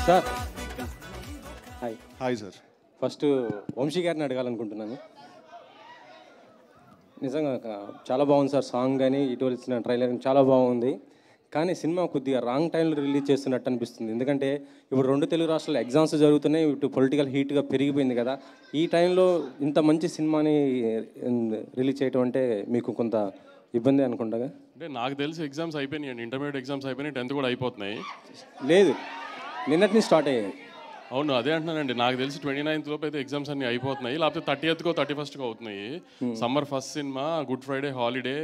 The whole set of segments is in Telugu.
Sir hi. Hi sir. First Vamshi గారిని అడగాలనుకుంటున్నాను. నిజంగా చాలా బాగుంది సార్, సాంగ్ కానీ ఇటీవల ఇచ్చిన ట్రైలర్ చాలా బాగుంది. కానీ సినిమా కొద్దిగా రాంగ్ టైంలో రిలీజ్ చేస్తున్నట్టు అనిపిస్తుంది. ఎందుకంటే ఇప్పుడు 2 తెలుగు రాష్ట్రాల్లో ఎగ్జామ్స్ జరుగుతున్నాయి, ఇటు పొలిటికల్ హీట్గా పెరిగిపోయింది కదా. ఈ టైంలో ఇంత మంచి సినిమాని రిలీజ్ చేయడం అంటే మీకు కొంత ఇబ్బంది అనుకుంటాగా? అంటే నాకు తెలిసి ఎగ్జామ్స్ అయిపోయినాయి, ఇంటర్మీడియట్ ఎగ్జామ్స్ అయిపోయినాయి, 10th కూడా అయిపోతున్నాయి. లేదు, నిన్నటిని స్టార్ట్ అయ్యాయి. అవును, అదే అంటున్నానండి. నాకు తెలిసి 29th లోపు అయితే ఎగ్జామ్స్ అన్ని అయిపోతున్నాయి, లేకపోతే 30th 31st అవుతున్నాయి. Summer first cinema, good Friday holiday,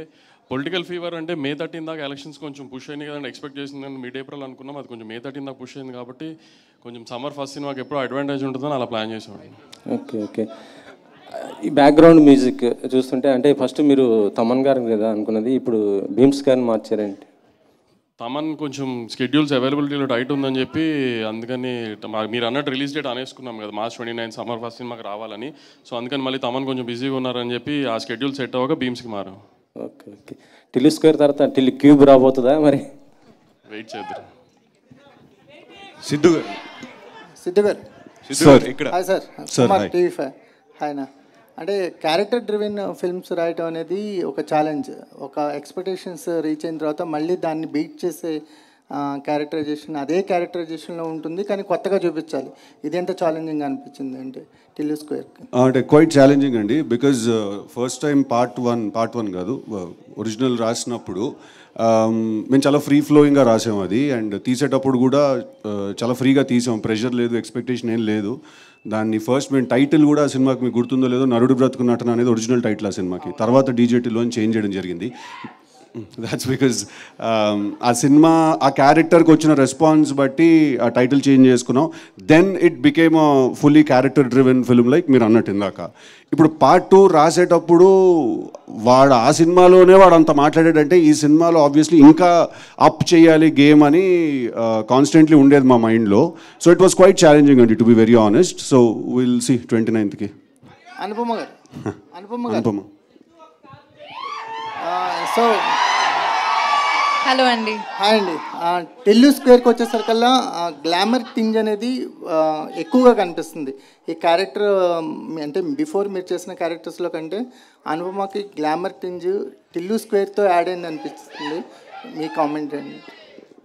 political fever అంటే May 13 దాకా ఎలక్షన్స్ కొంచెం పుష్ అయినాయి కదండి. ఎక్స్పెక్ట్ చేసింది మిడ్ ఏప్రిల్ అనుకున్నాం, అది కొంచెం May 13 దాకా పుష్ అయింది కాబట్టి కొంచెం సమ్మర్ ఫస్ట్ సినిమాకి ఎప్పుడో అడ్వాంటేజ్ ఉంటుందని అలా ప్లాన్ చేసామండి. Okay okay. ఈ బ్యాక్గ్రౌండ్ మ్యూజిక్ చూస్తుంటే అంటే ఫస్ట్ మీరు తమన్ గారు కదా అనుకున్నది, ఇప్పుడు భీమ్స్ గారిని మార్చారండి. తమన్ కొంచెం స్కెడ్యూల్స్ అవైలబిలిటీలో టైట్ ఉందని చెప్పి అందుకని మీరు అన్నట్టు రిలీజ్ డేట్ అనేసుకున్నాం కదా, March 29 సమ్మర్ ఫస్ట్ సినిమాకి రావాలని. సో అందుకని మళ్ళీ తమన్ కొంచెం బిజీగా ఉన్నారని చెప్పి ఆ స్కెడ్యూల్ సెట్ అవ్వక భీమ్స్కి మారాం. Okay okay. టిల్లు స్క్వేర్ తర్వాత టిల్లు క్యూబ్ రాబోతుందా మరి? వెయిట్ చేద్దాం. సిద్ధు గారు. సిద్ధు గారు సార్ ఇక్కడ. Hi sir. కుమార్ TV5. హాయ్నా. అంటే క్యారెక్టర్ డ్రివెన్ ఫిల్మ్స్ రాయటం అనేది ఒక ఛాలెంజ్. ఒక ఎక్స్పెక్టేషన్స్ రీచ్ అయిన తర్వాత మళ్ళీ దాన్ని బీట్ చేసే క్యారెక్టరైజేషన్ అదే క్యారెక్టరైజేషన్లో ఉంటుంది, కానీ కొత్తగా చూపించాలి. ఇది ఎంత ఛాలెంజింగ్ అనిపించింది అంటే టిల్లు స్క్వేర్కి? అంటే క్వైట్ ఛాలెంజింగ్ అండి, because first time part one కాదు, ఒరిజినల్ రాసినప్పుడు మేము చాలా ఫ్రీ ఫ్లోయింగ్గా రాసాం అది. అండ్ తీసేటప్పుడు కూడా చాలా ఫ్రీగా తీసాం, ప్రెషర్ లేదు, ఎక్స్పెక్టేషన్ ఏం లేదు. దాన్ని ఫస్ట్ మేము టైటిల్ కూడా సినిమాకి మీకు గుర్తుందో లేదో, నరుడు బ్రతుకు నటన అనేది ఒరిజినల్ టైటిల్ ఆ సినిమాకి. తర్వాత DJTలో చేంజ్ చేయడం జరిగింది. దాట్స్ బికాజ్ ఆ సినిమా ఆ క్యారెక్టర్కి వచ్చిన రెస్పాన్స్ బట్టి ఆ టైటిల్ చేంజ్ చేసుకున్నాం. Then it became a fully character driven film like మీరు అన్నట్టు ఇందాక. ఇప్పుడు పార్ట్ 2 రాసేటప్పుడు వాడు ఆ సినిమాలోనే వాడు అంత మాట్లాడాడంటే ఈ సినిమాలో ఆబ్వియస్లీ ఇంకా అప్ చేయాలి గేమ్ అని కాన్స్టెంట్లీ ఉండేది మా మైండ్లో. So it was quite challenging అండి, to be very honest. So will see 29th Anupama గారు. అనుపమ సో హలో అండి. హాయ్ అండి. టిల్లు స్క్వేర్కి వచ్చేసరికల్లా గ్లామర్ థింగ్ అనేది ఎక్కువగా కనిపిస్తుంది ఈ క్యారెక్టర్. అంటే బిఫోర్ మీరు చేసిన క్యారెక్టర్స్లో కంటే అనుపమకి గ్లామర్ థింగ్ టిల్లు స్క్వేర్తో యాడ్ అయింది అనిపిస్తుంది. మీ కామెంట్ అండి.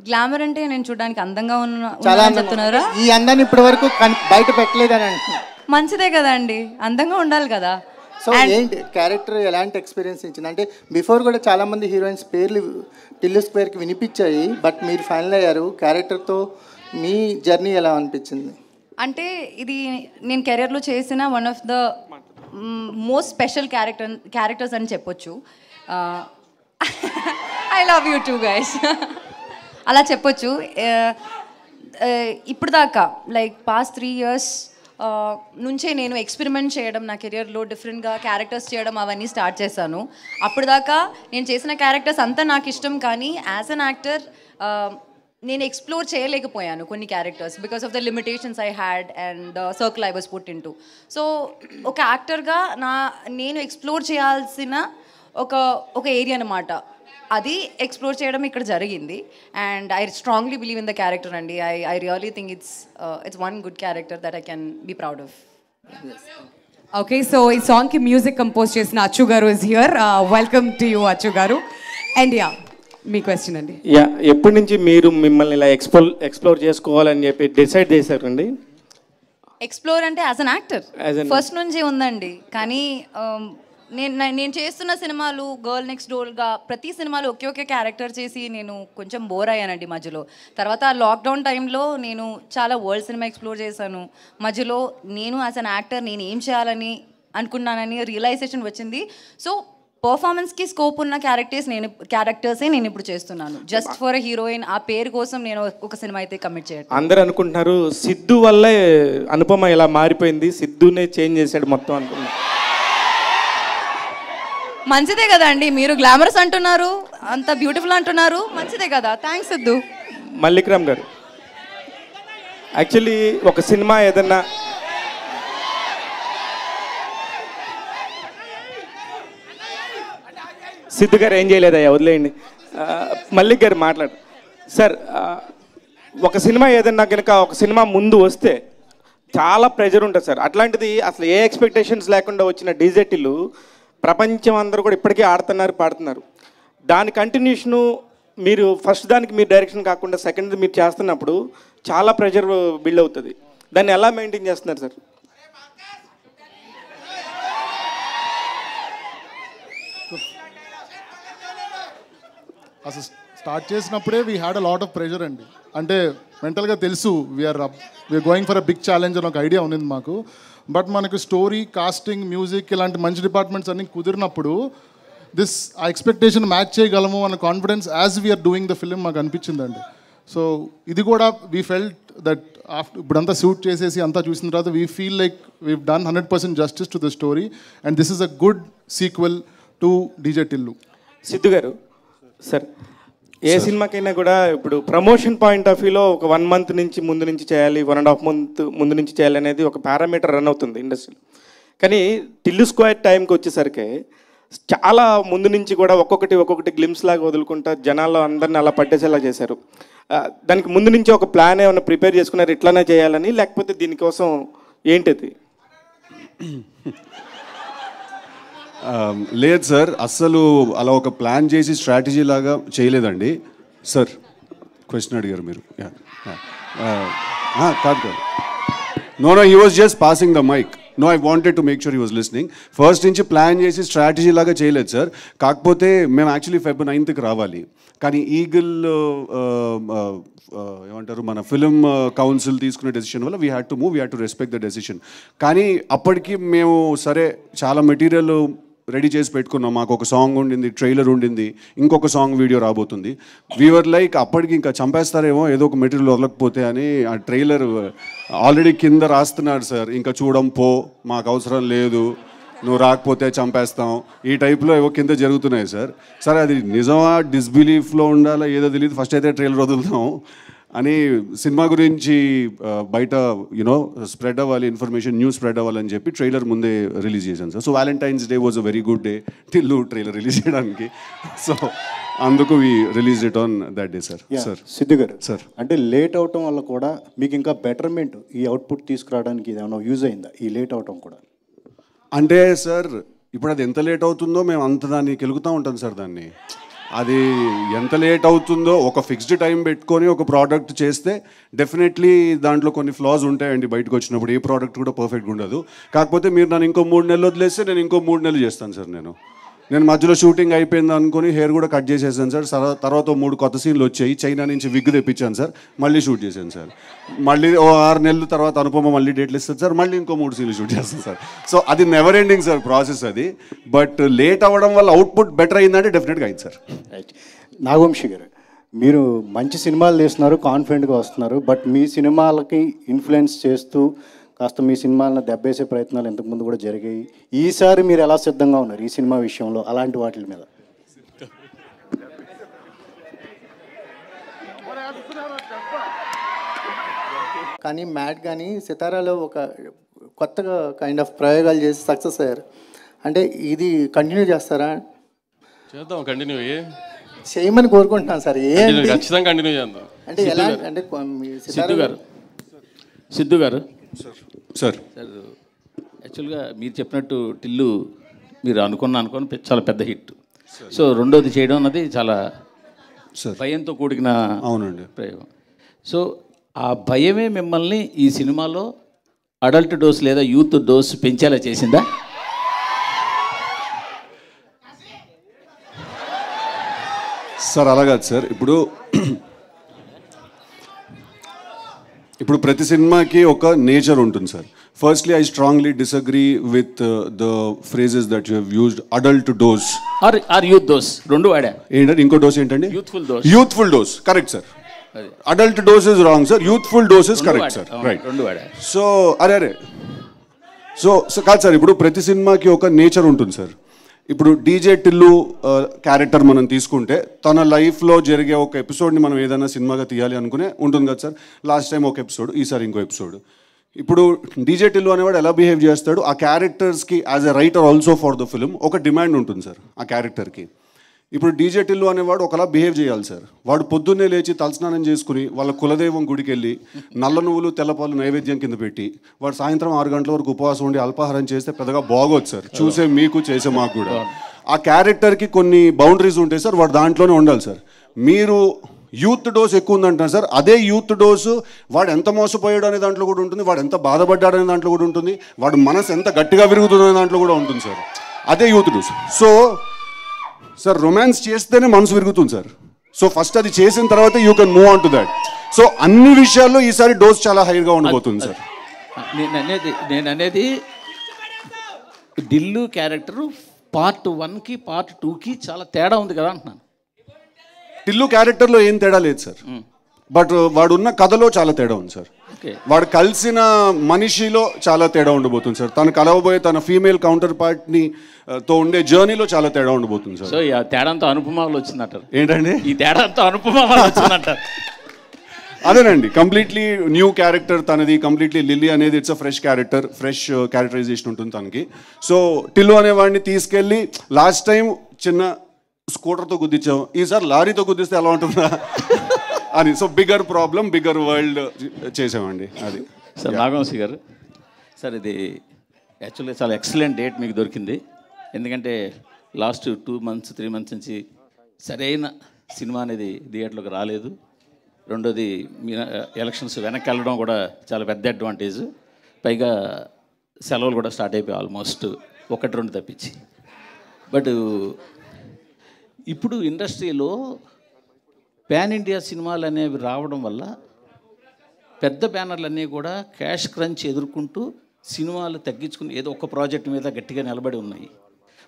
గ్లామర్ అంటే నేను చూడడానికి అందంగా చాలా చెప్తున్నారా? ఈ అందాన్ని ఇప్పటి వరకు బయట పెట్టలేదని అంటున్నాను. మంచిదే కదా అండి, అందంగా ఉండాలి కదా. సో ఏంటి క్యారెక్టర్ ఎలాంటి ఎక్స్పీరియన్స్ ఇచ్చింది? అంటే బిఫోర్ కూడా చాలామంది హీరోయిన్స్ పేర్లు టిల్లు స్క్వేర్కి వినిపించాయి, బట్ మీరు ఫైనల్ అయ్యారు. క్యారెక్టర్తో మీ జర్నీ ఎలా అనిపించింది? అంటే ఇది నేను కెరియర్లో చేసిన one of the most special characters అని చెప్పొచ్చు. I love you two guys అలా చెప్పొచ్చు. ఇప్పుడు దాకా లైక్ పాస్ట్ 3 years నుంచే నేను ఎక్స్పెరిమెంట్ చేయడం నా కెరియర్లో, డిఫరెంట్గా క్యారెక్టర్స్ చేయడం అవన్నీ స్టార్ట్ చేశాను. అప్పుడు దాకా నేను చేసిన క్యారెక్టర్స్ అంతా నాకు ఇష్టం, కానీ యాజ్ అన్ యాక్టర్ నేను ఎక్స్ప్లోర్ చేయలేకపోయాను కొన్ని characters because of the limitations I had and the circle I was put in to. So ఒక యాక్టర్గా నేను ఎక్స్ప్లోర్ చేయాల్సిన ఒక ఏరియా అనమాట, అది ఎక్స్ప్లోర్ చేయడం ఇక్కడ జరిగింది. And I strongly believe in the character అండి. I really think it's one good character that I can be proud of. Okay, so ఈ సాంగ్కి మ్యూజిక్ కంపోజ్ చేసిన అచ్చు గారు is here. Welcome to you Achu గారు. అండ్ యా, మీ క్వశ్చన్ అండి. యా, ఎప్పటి నుంచి మీరు మిమ్మల్ని ఇలా ఎక్స్ప్లోర్ చేసుకోవాలని చెప్పి డిసైడ్ చేశారండి? ఎక్స్ప్లోర్ అంటే యాజ్ అన్ యాక్టర్ ఫస్ట్ నుంచి ఉందండి, కానీ నేను చేస్తున్న సినిమాలు గర్ల్ నెక్స్ట్ డోర్గా ప్రతి సినిమాలో ఒకే క్యారెక్టర్ చేసి నేను కొంచెం బోర్ అయ్యానండి మధ్యలో. తర్వాత లాక్డౌన్ టైంలో నేను చాలా వరల్డ్ సినిమా ఎక్స్ప్లోర్ చేశాను. మధ్యలో నేను యాజ్ అన్ యాక్టర్ నేను ఏం చేయాలని అనుకున్నానని రియలైజేషన్ వచ్చింది. సో పర్ఫార్మెన్స్కి స్కోప్ ఉన్న క్యారెక్టర్సే నేను ఇప్పుడు చేస్తున్నాను. జస్ట్ ఫర్ ఎ హీరోయిన్ ఆ పేరు కోసం నేను ఒక సినిమా అయితే కమిట్ చేయను. అందరూ అనుకుంటున్నారు సిద్ధు వల్లే అనుపమ ఇలా మారిపోయింది, సిద్ధునే చేంజ్ చేశాడు మొత్తం అనుకున్నాను. మంచిదే కదా అండి, మీరు గ్లామరస్ అంటున్నారు, అంత బ్యూటిఫుల్ అంటున్నారు, మంచిదే కదా. థ్యాంక్స్ సిద్ధు. మల్లిక్రామ్ గారు, యాక్చువల్లీ ఒక సినిమా ఏదన్నా సిద్ధు గారు ఏం చేయలేదయ్యా, వదిలేయండి. మల్లిక్ గారు మాట్లాడు సార్. ఒక సినిమా ఏదన్నా కనుక ఒక సినిమా ముందు వస్తే చాలా ప్రెజర్ ఉంటుంది సార్. అట్లాంటిది అసలు ఏ ఎక్స్పెక్టేషన్స్ లేకుండా వచ్చిన డీజేటీలు ప్రపంచం అందరూ కూడా ఇప్పటికీ ఆడుతున్నారు, పాడుతున్నారు. దాని కంటిన్యూషను మీరు ఫస్ట్ దానికి మీరు డైరెక్షన్ కాకుండా సెకండ్ మీరు చేస్తున్నప్పుడు చాలా ప్రెషర్ బిల్డ్ అవుతుంది. దాన్ని ఎలా మెయింటైన్ చేస్తున్నారు సార్? అసలు స్టార్ట్ చేసినప్పుడే we had a lot of pressure అండి. అంటే మెంటల్గా తెలుసు we are going for a big challenge అని ఒక ఐడియా ఉన్నింది మాకు. బట్ మనకు స్టోరీ, కాస్టింగ్, మ్యూజిక్ ఇలాంటి మంచి డిపార్ట్మెంట్స్ అన్నీ కుదిరినప్పుడు ఆ ఎక్స్పెక్టేషన్ మ్యాచ్ చేయగలము అన్న confidence as we are doing the film మాకు అనిపించిందండి. సో ఇది కూడా వీ ఫెల్ట్ దట్ ఆఫ్టర్ ఇప్పుడంతా షూట్ చేసేసి అంతా చూసిన తర్వాత we feel like we've done 100% justice to the story and this is a good sequel to DJ Tillu. Siddhu గారు సార్, ఏ సినిమాకైనా కూడా ఇప్పుడు ప్రమోషన్ పాయింట్ ఆఫ్ వ్యూలో ఒక 1 month నుంచి ముందు నుంచి చేయాలి, 1.5 month ముందు నుంచి చేయాలి అనేది ఒక పారామీటర్ రన్ అవుతుంది ఇండస్ట్రీలో. కానీ టిల్లు స్క్వేర్ టైంకి వచ్చేసరికి చాలా ముందు నుంచి కూడా ఒక్కొక్కటి గ్లిమ్స్ లాగా వదులుకుంటా జనాల్లో అందరిని అలా పట్టేసేలా చేశారు. దానికి ముందు నుంచి ఒక ప్లాన్ ఏమైనా ప్రిపేర్ చేసుకున్నారు ఇట్లానే చేయాలని, లేకపోతే దీనికోసం ఏంటిది? లేదు సార్, అస్సలు అలా ఒక ప్లాన్ చేసి స్ట్రాటజీ లాగా చేయలేదండి సార్. క్వశ్చన్ అడిగారు మీరు. కాదు no he was just passing the mike. No, I wanted to make sure he was listening. First నుంచి ప్లాన్ చేసి స్ట్రాటజీ లాగా చేయలేదు సార్. కాకపోతే మేము యాక్చువల్లీ Feb 9th రావాలి, కానీ ఈగిల్ ఏమంటారు మన ఫిల్మ్ కౌన్సిల్ తీసుకునే డెసిషన్ వల్ల we had to move, we had to respect the decision. కానీ అప్పటికి మేము సరే చాలా మెటీరియల్ రెడీ చేసి పెట్టుకున్నాం. మాకు ఒక సాంగ్ ఉండింది, ట్రైలర్ ఉండింది, ఇంకొక సాంగ్ వీడియో రాబోతుంది. వీఆర్ లైక్ అప్పటికి ఇంకా చంపేస్తారేమో ఏదో ఒక మెటీరియల్ వదలకపోతే అని ఆ ట్రైలర్ ఆల్రెడీ కింద రాస్తున్నారు సార్. ఇంకా చూడం పో, మాకు అవసరం లేదు, నువ్వు రాకపోతే చంపేస్తాం, ఈ టైప్లో ఏవో కింద జరుగుతున్నాయి సార్. సరే అది నిజమా డిస్బిలీఫ్లో ఉండాలా ఏదో తెలియదు, ఫస్ట్ అయితే ట్రైలర్ వదులుతాం అని సినిమా గురించి బయట యూనో స్ప్రెడ్ అవ్వాలి, ఇన్ఫర్మేషన్ న్యూస్ స్ప్రెడ్ అవ్వాలని చెప్పి ట్రైలర్ ముందే రిలీజ్ చేశాను sir. So Valentine's day was a very good day Tillu trailer release చేయడానికి. సో అందుకు we release it on that day sir. Sir Siddhu గారు సార్, అంటే లేట్ అవటం వల్ల కూడా మీకు ఇంకా బెటర్మెంట్ ఈ అవుట్పుట్ తీసుకురావడానికి ఏమైనా యూజ్ అయిందా ఈ లేట్ అవటం కూడా? అంటే సార్ ఇప్పుడు అది ఎంత లేట్ అవుతుందో మేము అంత దాన్ని కెలుగుతూ ఉంటాం సార్. దాన్ని అది ఎంత లేట్ అవుతుందో ఒక ఫిక్స్డ్ టైం పెట్టుకొని ఒక ప్రోడక్ట్ చేస్తే డెఫినెట్లీ దాంట్లో కొన్ని ఫ్లాస్ ఉంటాయండి. బయటకు వచ్చినప్పుడు ఏ ప్రోడక్ట్ కూడా పర్ఫెక్ట్గా ఉండదు. కాకపోతే మీరు నన్ను ఇంకో 3 నెలలు వదిలేస్తే నేను ఇంకో 3 నెలలు చేస్తాను సార్. నేను మధ్యలో షూటింగ్ అయిపోయింది అనుకుని హెయిర్ కూడా కట్ చేసేసాను సార్. తర్వాత 3 కొత్త సీన్లు వచ్చాయి, చైనా నుంచి విగ్ తెప్పించాను సార్, మళ్ళీ షూట్ చేశాను సార్. మళ్ళీ 6 నెలల తర్వాత అనుపమ మళ్ళీ డేట్లు ఇస్తుంది సార్, మళ్ళీ ఇంకో 3 సీన్లు షూట్ చేస్తాను సార్. సో అది నెవర్ ఎండింగ్ సార్ ప్రాసెస్ అది. బట్ లేట్ అవ్వడం వల్ల అవుట్పుట్ బెటర్ అయిందంటే డెఫినెట్గా అయింది సార్. నాగవంశి గారు, మీరు మంచి సినిమాలు తీస్తున్నారు, కాన్ఫిడెంట్గా వస్తున్నారు, బట్ మీ సినిమాలకి ఇన్ఫ్లుయెన్స్ చేస్తూ కాస్త మీ సినిమాలను దెబ్బేసే ప్రయత్నాలు ఇంతకుముందు కూడా జరిగాయి. ఈసారి మీరు ఎలా సిద్ధంగా ఉన్నారు ఈ సినిమా విషయంలో అలాంటి వాటి మీద? కానీ మ్యాట్ కానీ సితారాలో ఒక కొత్తగా కైండ్ ఆఫ్ ప్రయోగాలు చేసి సక్సెస్ అయ్యారు. అంటే ఇది కంటిన్యూ చేస్తారా? చేద్దాం, కంటిన్యూ చేయమని కోరుకుంటున్నాను సార్. ఖచ్చితంగా కంటిన్యూ చేద్దాం. అంటే ఎలా అంటే సిద్ధు గారు సార్ యాక్చువల్గా మీరు చెప్పినట్టు టిల్లు మీరు అనుకుని చాలా పెద్ద హిట్. సో రెండోది చేయడం అన్నది చాలా భయంతో కూడిన అవునండి ప్రయోగం. సో ఆ భయమే మిమ్మల్ని ఈ సినిమాలో అడల్ట్ డోస్ లేదా యూత్ డోస్ పెంచేలా చేసిందా? సార్ అలా కాదు సార్. ఇప్పుడు ప్రతి సినిమాకి ఒక నేచర్ ఉంటుంది sir. Firstly I strongly disagree with the phrases that you have used, adult dose or youth dose. రెండు వాడా. ఏంటంటే ఇంకో డోస్ ఏంటండి? Youthful dose. Correct sir. Adult dose is wrong sir, youthful dose is correct sir. Right. So అరే సో కాదు సార్, ఇప్పుడు ప్రతి సినిమాకి ఒక నేచర్ ఉంటుంది సార్. ఇప్పుడు డీజే టిల్లు క్యారెక్టర్ మనం తీసుకుంటే తన లైఫ్లో జరిగే ఒక ఎపిసోడ్ని మనం ఏదైనా సినిమాగా తీయాలి అనుకునే ఉంటుంది కదా సార్. లాస్ట్ టైం ఒక ఎపిసోడ్, ఈసారి ఇంకో ఎపిసోడ్. ఇప్పుడు డీజే టిల్లు అనేవాడు ఎలా బిహేవ్ చేస్తాడు, ఆ క్యారెక్టర్స్కి as a writer also for the film ఒక డిమాండ్ ఉంటుంది సార్ ఆ క్యారెక్టర్కి. ఇప్పుడు డీజే టిల్లు అనేవాడు ఒకలా బిహేవ్ చేయాలి సార్. వాడు పొద్దున్నే లేచి తలస్నానం చేసుకుని వాళ్ళ కులదైవం గుడికి వెళ్ళి నల్ల నువ్వులు తెల్లపాలు నైవేద్యం కింద పెట్టి వాడు సాయంత్రం 6 గంటల వరకు ఉపవాసం ఉండి అల్పాహారం చేస్తే పెద్దగా బాగోదు సార్, చూసే మీకు చేసే మాకు కూడా. ఆ క్యారెక్టర్కి కొన్ని బౌండరీస్ ఉంటాయి సార్, వాడు దాంట్లోనే ఉండాలి సార్. మీరు యూత్ డోస్ ఎక్కువ ఉందంటారు సార్, అదే యూత్ డోసు వాడు ఎంత మోసపోయాడు అనే దాంట్లో కూడా ఉంటుంది, వాడు ఎంత బాధపడ్డాడు అనే దాంట్లో కూడా ఉంటుంది, వాడు మనసు ఎంత గట్టిగా విరుగుతుంది అనే దాంట్లో కూడా ఉంటుంది సార్. అదే youth dose. So sir romance చేస్తేనే మనసు విరుగుతుంది సార్. సో ఫస్ట్ అది చేసిన తర్వాత you can move on to that. So అన్ని విషయాల్లో ఈసారి డోస్ చాలా హైగా ఉండబోతుంది సార్. నేను అనేది ఢిల్లు క్యారెక్టర్ పార్ట్ 1కి పార్ట్ 2కి చాలా తేడా ఉంది కదా అంటున్నాను. టిల్లు క్యారెక్టర్లో ఏం తేడా లేదు సార్, బట్ వాడు ఉన్న కథలో చాలా తేడా ఉంది సార్. వాడు కలిసిన మనిషిలో చాలా తేడా ఉండబోతుంది సార్. తను కలవబోయే తన ఫీమేల్ కౌంటర్ పార్ట్ని తో ఉండే జర్నీలో చాలా తేడా ఉండబోతుంది సార్. సో ఈ తేడాంతో అనుపమాలు వచ్చిందంటారు. ఏంటండి ఈ తేడాంతో అనుపమాలు వచ్చిందంటారు? అదేనండి, కంప్లీట్లీ న్యూ క్యారెక్టర్ తనది. కంప్లీట్లీ లిల్లీ అనేది it's a fresh character, fresh characterization ఉంటుంది తనకి. సో టిల్లు అనేవాడిని తీసుకెళ్ళి లాస్ట్ టైం చిన్న స్కూటర్తో గుద్దించాం, ఈసారి లారీతో గుద్దిస్తే ఎలా ఉంటుందా అని. So bigger problem, bigger world చేసామండి అది. సార్ నాగవంశీ గారు, సార్ ఇది యాక్చువల్గా చాలా ఎక్సలెంట్ డేట్ మీకు దొరికింది. ఎందుకంటే లాస్ట్ 2 months 3 months నుంచి సరైన సినిమా అనేది థియేటర్లోకి రాలేదు. రెండోది మీ ఎలక్షన్స్ వెనక్కి వెళ్ళడం కూడా చాలా పెద్ద అడ్వాంటేజ్. పైగా సెలవులు కూడా స్టార్ట్ అయిపోయాయి ఆల్మోస్ట్ 1-2 తప్పించి. బట్ ఇప్పుడు ఇండస్ట్రీలో పాన్ ఇండియా సినిమాలు అనేవి రావడం వల్ల పెద్ద బ్యానర్లన్నీ కూడా క్యాష్ క్రంచ్ ఎదుర్కొంటూ సినిమాలు తగ్గించుకుని ఏదో ఒక ప్రాజెక్ట్ మీద గట్టిగా నిలబడి ఉన్నాయి.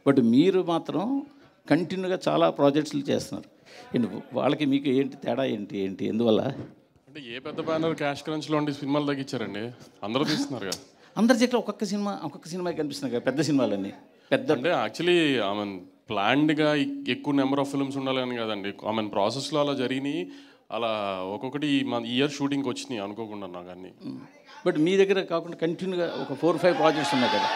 బట్ మీరు మాత్రం కంటిన్యూగా చాలా ప్రాజెక్ట్స్లు చేస్తున్నారు. వాళ్ళకి మీకు ఏంటి తేడా ఏంటి ఎందువల్ల? అంటే ఏ పెద్ద బ్యానర్ క్యాష్ క్రంచ్లో ఉండి సినిమాలు తగ్గించారండి? అందరూ తీస్తున్నారు కదా. అందరి చెట్లు ఒక్కొక్క సినిమా కనిపిస్తున్నాయి కదా పెద్ద సినిమాలన్నీ. పెద్ద అంటే యాక్చువల్లీ ప్లాన్డ్గా ఎక్కువ నెంబర్ ఆఫ్ ఫిల్మ్స్ ఉండాలని కదండి. ప్రాసెస్లో అలా జరిగినాయి. అలా ఒక్కొక్కటి ఇయర్ షూటింగ్కి వచ్చినాయి అనుకోకుండా నాకు అన్నీ. బట్ మీ దగ్గర కాకుండా కంటిన్యూగా ఒక 4-5 ప్రాజెక్ట్స్ ఉన్నాయి కదా.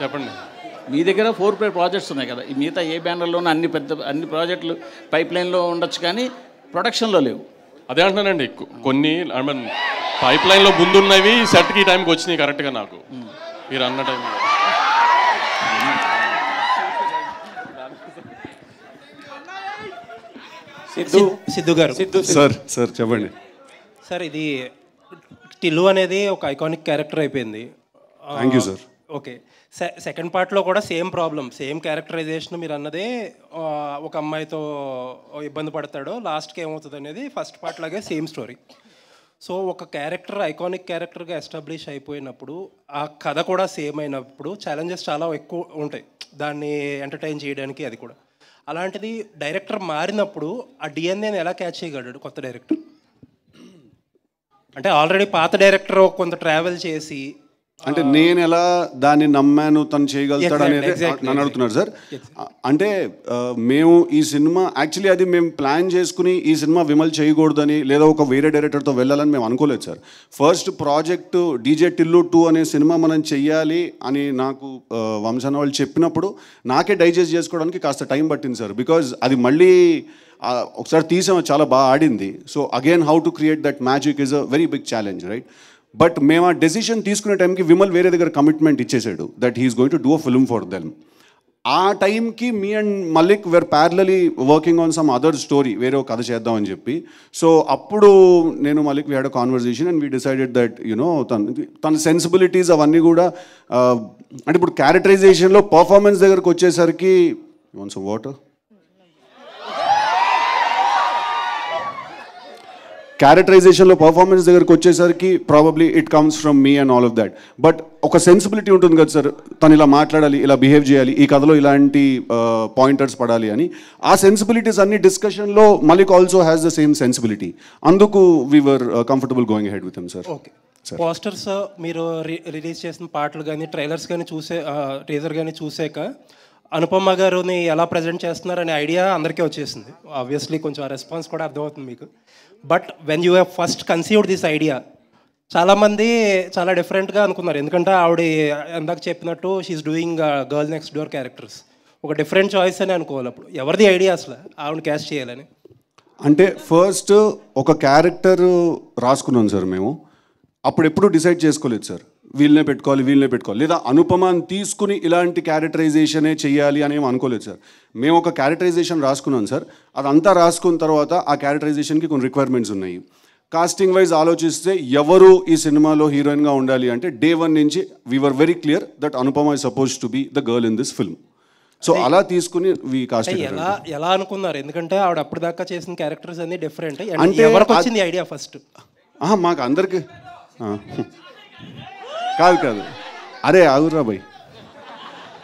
చెప్పండి. మీ దగ్గర 4-5 ప్రాజెక్ట్స్ ఉన్నాయి కదా. ఈ మిగతా ఏ బ్యానర్లోనూ అన్ని ప్రాజెక్టులు పైప్ లైన్లో ఉండొచ్చు కానీ ప్రొడక్షన్లో లేవు. అదే అంటున్నానండి, కొన్ని పైప్ లైన్లో ముందున్నవి సెట్కి టైంకి వచ్చినాయి కరెక్ట్గా నాకు మీరు అన్న టైం. సిద్ధు గారు. సార్ చెప్పండి సార్. ఇది టిల్లు అనేది ఒక ఐకానిక్ క్యారెక్టర్ అయిపోయింది. Thank you sir. Okay, second పార్ట్లో కూడా సేమ్ ప్రాబ్లం, సేమ్ క్యారెక్టరైజేషన్. మీరు అన్నదే ఒక అమ్మాయితో ఇబ్బంది పడతాడు, లాస్ట్కి ఏమవుతుంది అనేది ఫస్ట్ పార్ట్ లాగే సేమ్ స్టోరీ. సో ఒక క్యారెక్టర్ ఐకానిక్ క్యారెక్టర్గా ఎస్టాబ్లిష్ అయిపోయినప్పుడు ఆ కథ కూడా సేమ్ అయినప్పుడు ఛాలెంజెస్ చాలా ఎక్కువ ఉంటాయి దాన్ని ఎంటర్టైన్ చేయడానికి. అది కూడా అలాంటిది డైరెక్టర్ మారినప్పుడు ఆ డిఎన్ఏని ఎలా క్యాచ్ చేయగలడు కొత్త డైరెక్టర్? అంటే ఆల్రెడీ పాత డైరెక్టర్ కొంత ట్రావెల్ చేసి అంటే నేను ఎలా దాన్ని నమ్మాను తను చేయగలుగుతాడు అనేది నన్ను అడుగుతున్నారు సార్. అంటే మేము ఈ సినిమా యాక్చువల్లీ అది మేము ప్లాన్ చేసుకుని ఈ సినిమా విమల్ చేయకూడదని లేదా ఒక వేరే డైరెక్టర్తో వెళ్ళాలని మేము అనుకోలేదు sir. First project DJ Tillu 2 అనే సినిమా మనం చెయ్యాలి అని నాకు వంశన్న వాళ్ళు చెప్పినప్పుడు నాకే డైజెస్ట్ చేసుకోవడానికి కాస్త టైం పట్టింది సార్. బికాజ్ అది మళ్ళీ ఒకసారి తీసాము, చాలా బాగా ఆడింది. So again how to create that magic is a very big challenge, right? But మేము ఆ డెసిషన్ తీసుకునే టైంకి విమల్ వేరే దగ్గర కమిట్మెంట్ ఇచ్చేసాడు that he's going to do a film for them. ఆ టైంకి me and Malik were parallelly working on some other story, వేరే ఒక కథ చేద్దామని చెప్పి. సో అప్పుడు నేను Malik we had a conversation and we decided that you know తన సెన్సిబిలిటీస్ అవన్నీ కూడా అంటే ఇప్పుడు క్యారెక్టరైజేషన్లో పర్ఫార్మెన్స్ దగ్గరకు వచ్చేసరికి వన్స్ వాటర్ క్యారెక్టరైజేషన్లో పర్ఫార్మెన్స్ దగ్గరకు వచ్చేసరికి probably it comes from me and all of that. But ఒక సెన్సిబిలిటీ ఉంటుంది కదా సార్, తను ఇలా మాట్లాడాలి, ఇలా బిహేవ్ చేయాలి, ఈ కథలో ఇలాంటి పాయింటర్స్ పడాలి అని. ఆ సెన్సిబిలిటీస్ అన్ని డిస్కషన్లో Mallik also has the same sensibility. అందుకు we were comfortable going head with him sir. Okay, posters మీరు రిలీజ్ చేసిన పాటలు కానీ ట్రైలర్స్ కానీ టీజర్ కానీ చూసాక అనుపమ గారుని ఎలా ప్రజెంట్ చేస్తున్నారనే ఐడియా అందరికీ వచ్చేసింది. ఆబ్వియస్లీ కొంచెం ఆ రెస్పాన్స్ కూడా అర్థమవుతుంది మీకు. But when you have first conceived this idea, చాలామంది చాలా డిఫరెంట్గా అనుకున్నారు, ఎందుకంటే ఆవిడ ఇందాక చెప్పినట్టు she's doing girl next door characters. ఒక డిఫరెంట్ చాయిస్ అని అనుకోవాలి. అప్పుడు ఎవరిది ఐడియా అసలు ఆవిడ క్యాస్ట్ చేయాలని? అంటే ఫస్ట్ ఒక క్యారెక్టర్ రాసుకున్నాం సార్ మేము. అప్పుడు ఎప్పుడు డిసైడ్ చేసుకోలేదు సార్, వీళ్ళనే పెట్టుకోవాలి లేదా అనుపమాని తీసుకుని ఇలాంటి క్యారెక్టరైజేషనే చెయ్యాలి అని ఏం అనుకోలేదు సార్. మేము ఒక క్యారెక్టరైజేషన్ రాసుకున్నాం సార్. అదంతా రాసుకున్న తర్వాత ఆ క్యారెక్టరైజేషన్కి కొన్ని రిక్వైర్మెంట్స్ ఉన్నాయి. కాస్టింగ్ వైజ్ ఆలోచిస్తే ఎవరు ఈ సినిమాలో హీరోయిన్గా ఉండాలి అంటే డే 1 నుంచి we are very clear that Anupama is suppose to be the girl in this film. So అలా తీసుకుని ఎలా అనుకున్నారు? ఎందుకంటే ఆవిడ అప్పుడు దాకా చేసిన క్యారెక్టర్స్ అన్ని డిఫరెంట్. అంటే ఎవరికి వచ్చింది ఐడియా ఫస్ట్? మాకు అందరికి కాదు అరే ఆగురా భయ్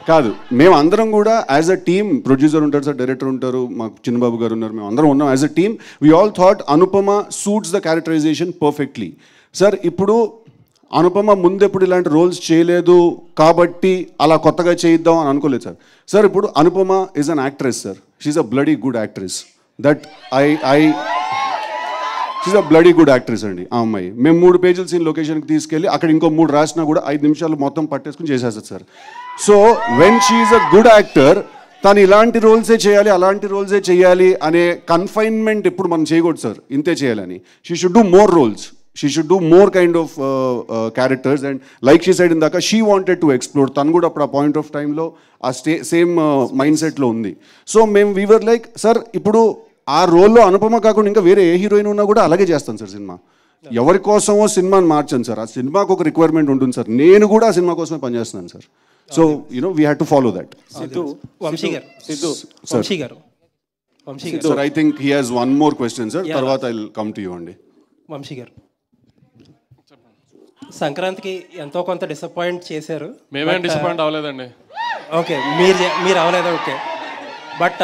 కాదు, మేము అందరం కూడా యాజ్ అ టీమ్, ప్రొడ్యూసర్ ఉంటారు సార్, డైరెక్టర్ ఉంటారు, మాకు చిన్నబాబు గారు ఉన్నారు, మేము అందరం ఉన్నాం as a team. We all thought Anupama suits the characterization perfectly. Sir ఇప్పుడు అనుపమ ముందెప్పుడు ఇలాంటి రోల్స్ చేయలేదు కాబట్టి అలా కొత్తగా చేయిద్దాం అని అనుకోలేదు సార్. సార్ ఇప్పుడు Anupama is an actress sir, she's a bloody good actress. She's a bloody good actress అండి ఆ అమ్మాయి. మేము 3 పేజీల సీన్ లొకేషన్కి తీసుకెళ్ళి అక్కడ ఇంకో 3 రాసినా కూడా 5 నిమిషాలు మొత్తం పట్టేసుకుని చేసేస్తుంది sir. So when she's a good actor, తను ఇలాంటి రోల్సే చేయాలి అలాంటి రోల్సే చేయాలి అనే కన్ఫైన్మెంట్ ఎప్పుడు మనం చేయకూడదు సార్, ఇంతే చేయాలని. She should do more roles, she should do more kind of characters. And like she said ఇందాక షీ వాంటెడ్ టు ఎక్స్ప్లోర్, తను కూడా అప్పుడు ఆ పాయింట్ ఆఫ్ టైంలో ఆ సేమ్ మైండ్ సెట్లో ఉంది. సో మేము వీవర్ లైక్ సార్ ఇప్పుడు ఆ రోల్లో అనుపమ కాకుండా ఇంకా వేరే ఏ హీరోయిన్ ఉన్నా కూడా అలాగే చేస్తాను సార్ సినిమా. ఎవరి కోసమో సినిమాని మార్చాను సార్, ఆ సినిమాకు ఒక రిక్వైర్మెంట్ ఉంటుంది సార్. నేను కూడా ఆ సినిమా కోసమే పనిచేస్తున్నాను sir. So we had to follow that. Sir I think he has one more question sir, తర్వాత I will come to you అండి. వంశీ గారు, సంక్రాంతికి ఎంతో కొంత డిసప్పాయింట్ చేశారు. మేమేం డిసప్పాయింట్ అవ్వలేదండి. ఓకే, మీరు అవ్వలేదా? ఓకే, బట్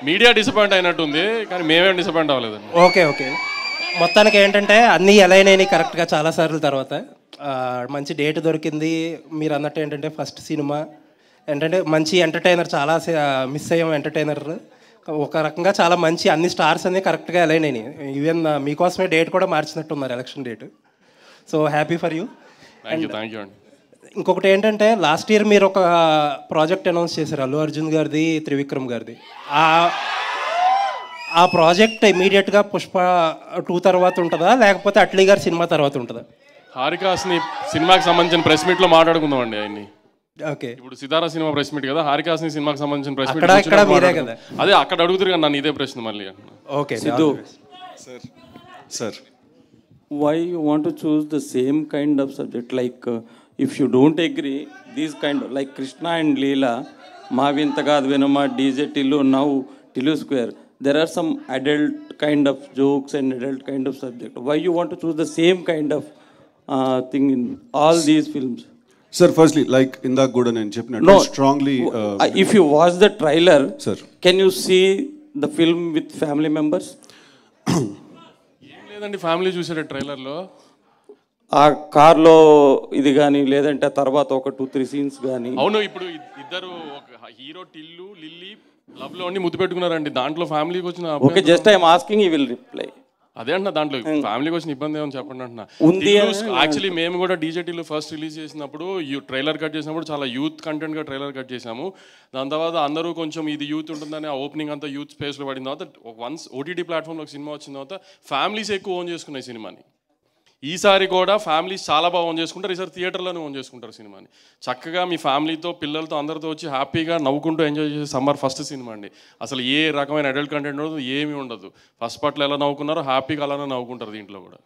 మీడియా డిసప్పాయింట్ అయినట్టుంది, కానీ మేమేం డిసప్పాయింట్ అవ్వలేదండి. ఓకే మొత్తానికి ఏంటంటే అన్నీ ఎలా అయినాయి కరెక్ట్గా చాలాసార్లు తర్వాత మంచి డేట్ దొరికింది. మీరు అన్నట్టు ఏంటంటే ఫస్ట్ సినిమా ఏంటంటే మంచి ఎంటర్టైనర్, చాలా మిస్ అయ్యాం ఎంటర్టైనర్. ఒక రకంగా చాలా మంచి అన్ని స్టార్స్ అన్నీ కరెక్ట్గా ఎలా అయినాయి. ఈవెన్ మీకోసమే డేట్ కూడా మార్చినట్టున్నారు, election date. So happy for you. Thank you అండి. ఇంకొకటి ఏంటంటే లాస్ట్ ఇయర్ మీరు ఒక ప్రాజెక్ట్ అనౌన్స్ చేశారు, అల్లు అర్జున్ గారిది, త్రివిక్రమ్ గారిది. ఆ ప్రాజెక్ట్ ఇమీడియట్గా పుష్ప 2 తర్వాత ఉంటుందా, లేకపోతే అట్లీ గారి సినిమా తర్వాత ఉంటుందా? హారికాస్ని సినిమాకి సంబంధించిన ప్రెస్ మీట్లో మాట్లాడుకుందాం అండి ఆయన్ని. ఓకే, ఇప్పుడు సితారా సినిమా ప్రెస్ మీట్ కదా, హారికాస్ని సినిమాకి సంబంధించిన ప్రెస్ మీట్ మీరే కదా. అదే అక్కడ అడుగుతారు కదా నన్ను ఇదే ప్రశ్న మళ్ళీ. Okay Siddhu sir, why you want to choose the same kind of subject? Like if you don't agree, these kind of like Krishna and Leela, Mavintagad Venama, DJ Tillu, now Tillu Square, there are some adult kind of jokes and adult kind of subject. Why you want to choose the same kind of thing in all these films? Sir, firstly, like indak kuda nenu cheppinattu, no, strongly if you watch the trailer, sir, can you see the film with family members? ఏం లేదండి, ఫ్యామిలీ చూసారు ట్రైలర్లో. ఆ కార్లో ఇది కానీ లేదంటే తర్వాత ఒక 2-3 సీన్స్ కానీ. అవును, ఇప్పుడు ఇద్దరు ఒక హీరో టిల్లు లిల్లీ లవ్ లో ఉండి ముద్దు పెట్టుకున్నారండి. దాంట్లో ఫ్యామిలీకి వచ్చిన okay, just I'm asking, you will reply. అదే అంటున్నా, దాంట్లో ఫ్యామిలీకి వచ్చిన ఇబ్బంది ఏమని చెప్పండి అంటున్నా. యాక్చువల్లీ మేము కూడా డీజేటీలో ఫస్ట్ రిలీజ్ చేసినప్పుడు ట్రైలర్ కట్ చేసినప్పుడు చాలా యూత్ కంటెంట్గా ట్రైలర్ కట్ చేసాము. దాని తర్వాత అందరూ కొంచెం ఇది యూత్ ఉంటుందని ఆ ఓపెనింగ్ అంతా యూత్ స్పేస్లో పడిన తర్వాత వన్స్ ఓటీటీ ప్లాట్ఫామ్లో సినిమా వచ్చిన తర్వాత ఫ్యామిలీస్ ఎక్కువ ఓన్ చేసుకున్నాయి సినిమాని. ఈసారి కూడా ఫ్యామిలీస్ చాలా బాగా ఓన్ చేసుకుంటారు, ఈసారి థియేటర్లోనే ఓన్ చేసుకుంటారు సినిమాని. చక్కగా మీ ఫ్యామిలీతో పిల్లలతో అందరితో వచ్చి హ్యాపీగా నవ్వుకుంటూ ఎంజాయ్ చేసే సమ్మర్ ఫస్ట్ సినిమా అండి. అసలు ఏ రకమైన అడల్ట్ కంటెంట్ ఉండదు, ఏమీ ఉండదు. ఫస్ట్ పార్ట్లో ఎలా నవ్వుకున్నారో హ్యాపీగా అలానే నవ్వుకుంటారు దీంట్లో కూడా.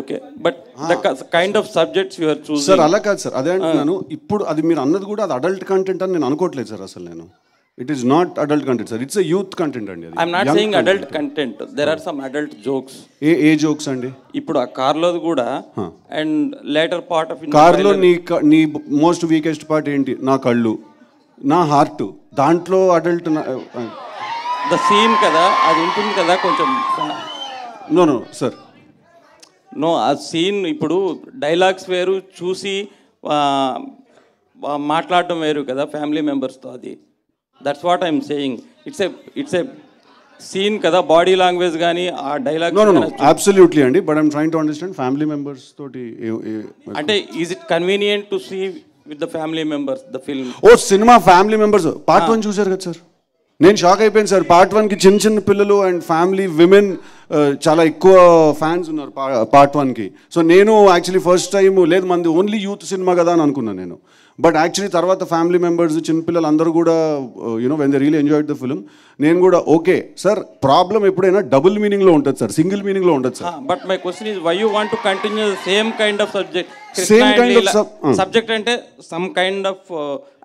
Okay, but the kind of subjects you are choosing. Sir అలా కాదు సార్, అదే అంటున్నాను. ఇప్పుడు అది మీరు అన్నది కూడా అది అడల్ట్ కంటెంట్ అని నేను అనుకోవట్లేదు సార్. అసలు నేను it is not adult content sir, it's a youth content అండి. అది I'm not saying adult content, there are some adult jokes. ఏ జోక్స్ అండి? ఇప్పుడు ఆ కార్లో కూడా అండ్ లేటర్ పార్ట్ ఆఫ్ కార్లో నీ మోస్ట్ వీకెస్ట్ పార్ట్ ఏంటి? నా కళ్ళు, నా హార్ట్, దాంట్లో అడల్ట్ ద సీన్ కదా, అది ఉంటుంది కదా కొంచెం. నో సార్, నో, ఆ సీన్ ఇప్పుడు డైలాగ్స్ వేరు, చూసి మాట్లాడటం వేరు కదా ఫ్యామిలీ మెంబర్స్తో. అది that's what I'm saying. It's a scene కదా, బాడీ లాంగ్వేజ్ కానీ ఆ డైలాగ్. నో అబ్సల్యూట్లీ అండి, but I'm trying to understand family members తోటి అంటే is it convenient to see with the family members the film? ఓ సినిమా ఫ్యామిలీ మెంబర్స్ పార్ట్ 1 చూశారు కదా సార్, నేను షాక్ అయిపోయాను సార్. పార్ట్ 1కి చిన్న చిన్న పిల్లలు అండ్ ఫ్యామిలీ విమెన్ చాలా ఎక్కువ ఫ్యాన్స్ ఉన్నారు పార్ట్ 1కి. సో నేను యాక్చువల్లీ ఫస్ట్ టైం లేదు మంది ఓన్లీ యూత్ సినిమా కదా అని అనుకున్నాను నేను. బట్ యాక్చువల్లీ తర్వాత ఫ్యామిలీ మెంబర్స్ చిన్నపిల్లలు అందరూ కూడా you know when they really enjoyed the film. నేను కూడా ఓకే సార్, ప్రాబ్లం ఎప్పుడైనా డబుల్ మీనింగ్లో ఉంటుంది సార్, సింగిల్ మీనింగ్లో ఉంటుంది sir. But my question is why you want to continue same kind of subject? Same kind of subject అంటే some kind of